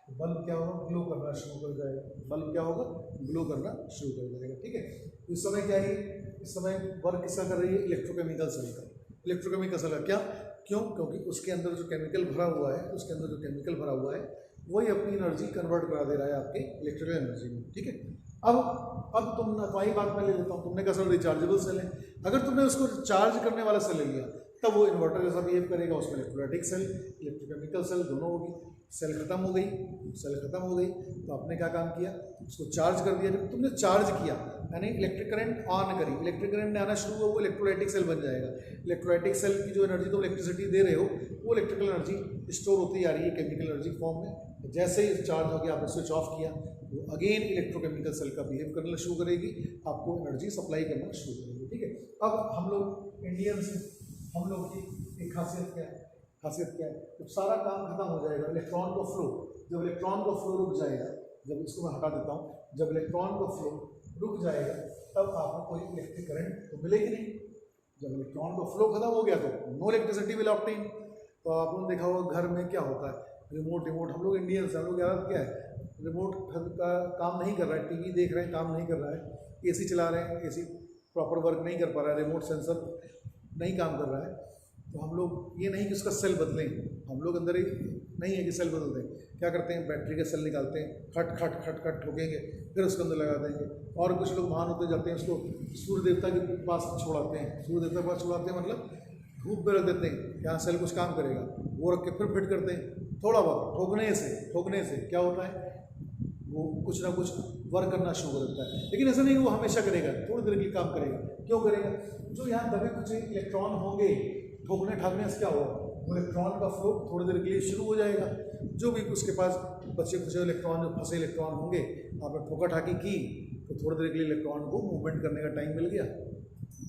तो बल्ब क्या होगा, ग्लो करना शुरू कर जाएगा, बल्ब क्या होगा, ग्लो करना शुरू कर जाएगा। ठीक है, तो इस समय क्या है, इस समय वर्क किसका कर रही है, इलेक्ट्रोकेमिकल सेल का। इलेक्ट्रोकेमिकल सेल का क्या, क्यों, क्योंकि उसके अंदर जो केमिकल भरा हुआ है, उसके अंदर जो केमिकल भरा हुआ है वही अपनी एनर्जी कन्वर्ट करा दे रहा है आपके इलेक्ट्रिकल एनर्जी में। ठीक है, अब तुम तो ही बात मैं ले लेता हूँ, तुमने कहा सर रिचार्जेबल सेल है, अगर तुमने उसको चार्ज करने वाला सेल ले लिया तब वो इन्वर्टर जैसा बिहेव करेगा, उसमें इलेक्ट्रोलाइटिक सेल इलेक्ट्रोकेमिकल सेल दोनों होगी। सेल खत्म हो गई, तो आपने क्या काम किया, उसको चार्ज कर दिया। जब तुमने चार्ज किया यानी इलेक्ट्रिक करंट ऑन करी, इलेक्ट्रिक करंट आना शुरू हुआ, वो इलेक्ट्रोलाइटिक सेल बन जाएगा। इलेक्ट्रोलाइटिक सेल की जो एनर्जी तुम इलेक्ट्रिसिटी दे रहे हो वो इलेक्ट्रिकल एनर्जी स्टोर होती आ रही है केमिकल एनर्जी फॉर्म में। जैसे ही चार्ज हो गया, आपने स्विच ऑफ किया, वो अगेन इलेक्ट्रोकेमिकल सेल का बिहेव करना शुरू करेगी, आपको एनर्जी सप्लाई करना शुरू करेगी। ठीक है, अब हम लोग इंडियंस, हम लोग की एक खासियत क्या है, जब सारा काम खत्म हो जाएगा, इलेक्ट्रॉन का फ्लो, जब इलेक्ट्रॉन का फ्लो रुक जाएगा, जब इसको मैं हटा देता हूँ, जब इलेक्ट्रॉन का फ्लो रुक जाएगा तब आपको कोई इलेक्ट्रिक करंट तो मिलेगी नहीं। जब इलेक्ट्रॉन का फ्लो खत्म हो गया तो नो इलेक्ट्रिसिटी विल ऑब्टेन। तो आपने देखा होगा घर में क्या होता है, रिमोट हम लोग इंडियंस, हम लोग यार क्या है, रिमोट का काम नहीं कर रहा है, टीवी देख रहे हैं काम नहीं कर रहा है, एसी चला रहे हैं, एसी प्रॉपर वर्क नहीं कर पा रहा है, रिमोट सेंसर नहीं काम कर रहा है, तो हम लोग ये नहीं कि उसका सेल बदलें, हम लोग अंदर ही नहीं है कि सेल बदल दें। क्या करते हैं, बैटरी का सेल निकालते हैं, खट खट खट खट ठोकेंगे, फिर उसके अंदर लगा देंगे। और कुछ लोग महान होते जाते हैं, उसको सूर्य देवता के पास छोड़ाते हैं, सूर्य देवता के पास छोड़ाते हैं मतलब धूप में रख देते हैं, यहाँ सेल कुछ काम करेगा, वो रख के फिर फिट करते हैं। थोड़ा बहुत ठोकने से क्या होता है, वो कुछ ना कुछ वर्क करना शुरू कर देता है। लेकिन ऐसा नहीं वो हमेशा करेगा, थोड़ी देर के लिए काम करेगा। क्यों करेगा, जो यहाँ दबे कुछ इलेक्ट्रॉन होंगे, ठोकने ठाकने से क्या होगा, वो इलेक्ट्रॉन का फ्लो थोड़ी देर के लिए शुरू हो जाएगा। जो भी उसके पास बचे कुछ इलेक्ट्रॉन, जो फंसे इलेक्ट्रॉन होंगे, आपने ठोका ठाकी की तो थोड़ी देर के लिए इलेक्ट्रॉन को मूवमेंट करने का टाइम मिल गया,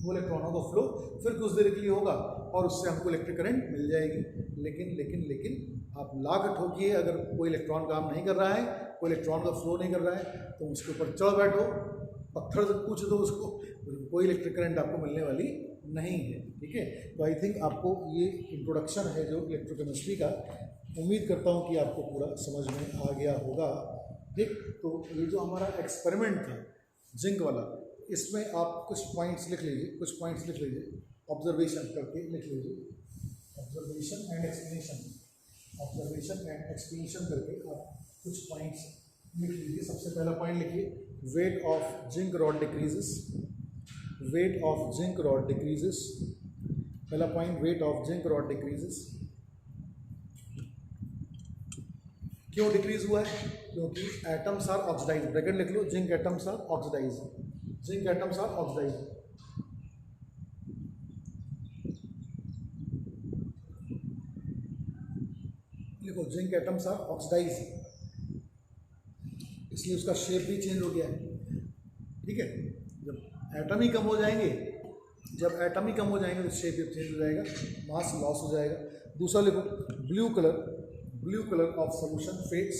वो इलेक्ट्रॉनों का फ्लो फिर कुछ देर के लिए होगा और उससे हमको इलेक्ट्रिक करंट मिल जाएगी। लेकिन आप लाख ठोकिए, अगर कोई इलेक्ट्रॉन काम नहीं कर रहा है, कोई इलेक्ट्रॉन का फ्लो नहीं कर रहा है, तो उसके ऊपर चढ़ बैठो, पत्थर से पूछ दो उसको, कोई इलेक्ट्रिक करंट आपको मिलने वाली नहीं है। ठीक है, तो आई थिंक आपको ये इंट्रोडक्शन है जो इलेक्ट्रोकेमिस्ट्री का, उम्मीद करता हूँ कि आपको पूरा समझ में आ गया होगा। ठीक, तो ये जो हमारा एक्सपेरिमेंट था जिंक वाला, इसमें आप कुछ पॉइंट्स लिख लीजिए, ऑब्जर्वेशन करके लिख लीजिए, ऑब्जर्वेशन एंड एक्सप्लेनेशन करके आप कुछ पॉइंट्स लिख लीजिए। सबसे पहला पॉइंट लिखिए, weight of zinc rod decreases. पहला point, weight of zinc rod decreases. क्यों डिक्रीज हुआ है, क्योंकि एटम्स आर ऑक्सीडाइज, ब्रैकेट लिख लो, जिंक एटम्स आर ऑक्सीडाइज, लिखो, जिंक एटम्स आर ऑक्सीडाइज, इसलिए उसका शेप भी चेंज हो गया है। ठीक है, जब एटम ही कम हो जाएंगे तो शेप चेंज हो जाएगा, मास लॉस हो जाएगा। दूसरा लिखो, blue colour of solution fades.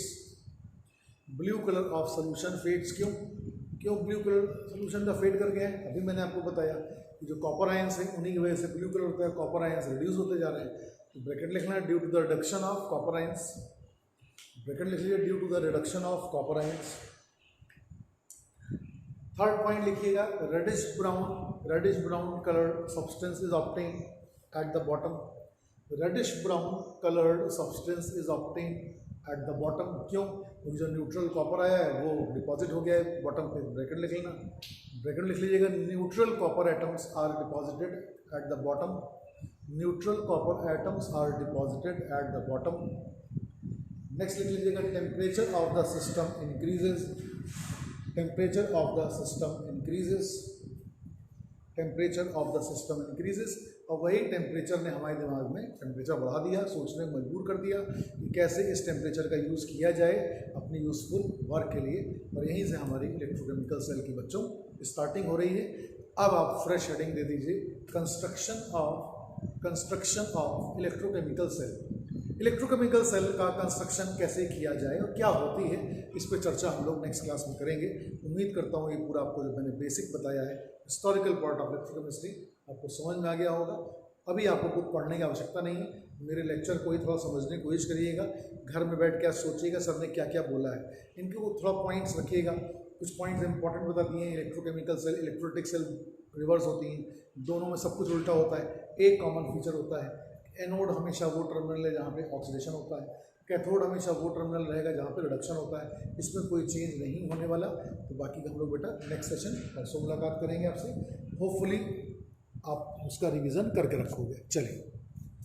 क्यों ब्लू कलर सोल्यूशन का फेड कर गया है, अभी मैंने आपको बताया कि जो कॉपर आयंस है उन्हीं की वजह से ब्लू कलर होता है, कॉपर आयंस रिड्यूस होते जा रहे हैं। तो ब्रैकेट लिखना है due to the reduction of copper ions, bracket लिख लीजिए due to the reduction of copper ions. Third point लिखिएगा reddish brown coloured substance is obtain at the bottom, reddish brown coloured substance is obtain at the bottom. क्यों? क्योंकि जो न्यूट्रल कॉपर आया है वो डिपॉजिट हो गया है बॉटम पे, ब्रैकेट लिख लेना, ब्रैकेट लिख लीजिएगा neutral copper atoms are deposited at the bottom, neutral copper atoms are deposited at the bottom. Next लिख लीजिएगा temperature of the system increases, temperature of the system increases, temperature of the system increases. और वही टेम्परेचर ने हमारे दिमाग में टेम्परेचर बढ़ा दिया, सोचने में मजबूर कर दिया कि कैसे इस टेम्परेचर का यूज़ किया जाए अपनी यूज़फुल वर्क के लिए। और यहीं से हमारी इलेक्ट्रोकेमिकल सेल की बच्चों स्टार्टिंग हो रही है। अब आप फ्रेश हेडिंग दे दीजिए construction of electrochemical cell. Electrochemical cell का कंस्ट्रक्शन कैसे किया जाए और क्या होती है, इस पर चर्चा हम लोग नेक्स्ट क्लास में करेंगे। उम्मीद करता हूँ ये पूरा आपको जो मैंने बेसिक बताया है हिस्टोरिकल पार्ट ऑफ इलेक्ट्रोकेमिस्ट्री आपको समझ में आ गया होगा। अभी आपको कुछ पढ़ने की आवश्यकता नहीं है, मेरे लेक्चर को ही थोड़ा समझने की कोशिश करिएगा, घर में बैठ के सोचिएगा सर ने क्या क्या बोला है, इनके वो थोड़ा पॉइंट्स रखिएगा। कुछ पॉइंट्स इंपॉर्टेंट बता दिए हैं, electrochemical cell electrolytic cell reverse होती हैं, दोनों में सब कुछ उल्टा होता है। एक कॉमन फीचर होता है एनोड हमेशा वो टर्मिनल है जहाँ पे ऑक्सीडेशन होता है, कैथोड हमेशा वो टर्मिनल रहेगा जहाँ पे रिडक्शन होता है, इसमें कोई चेंज नहीं होने वाला। तो बाकी का हम लोग बेटा नेक्स्ट सेशन परसों मुलाकात करेंगे आपसे, होपफुली आप उसका रिवीजन करके रखोगे। चलिए।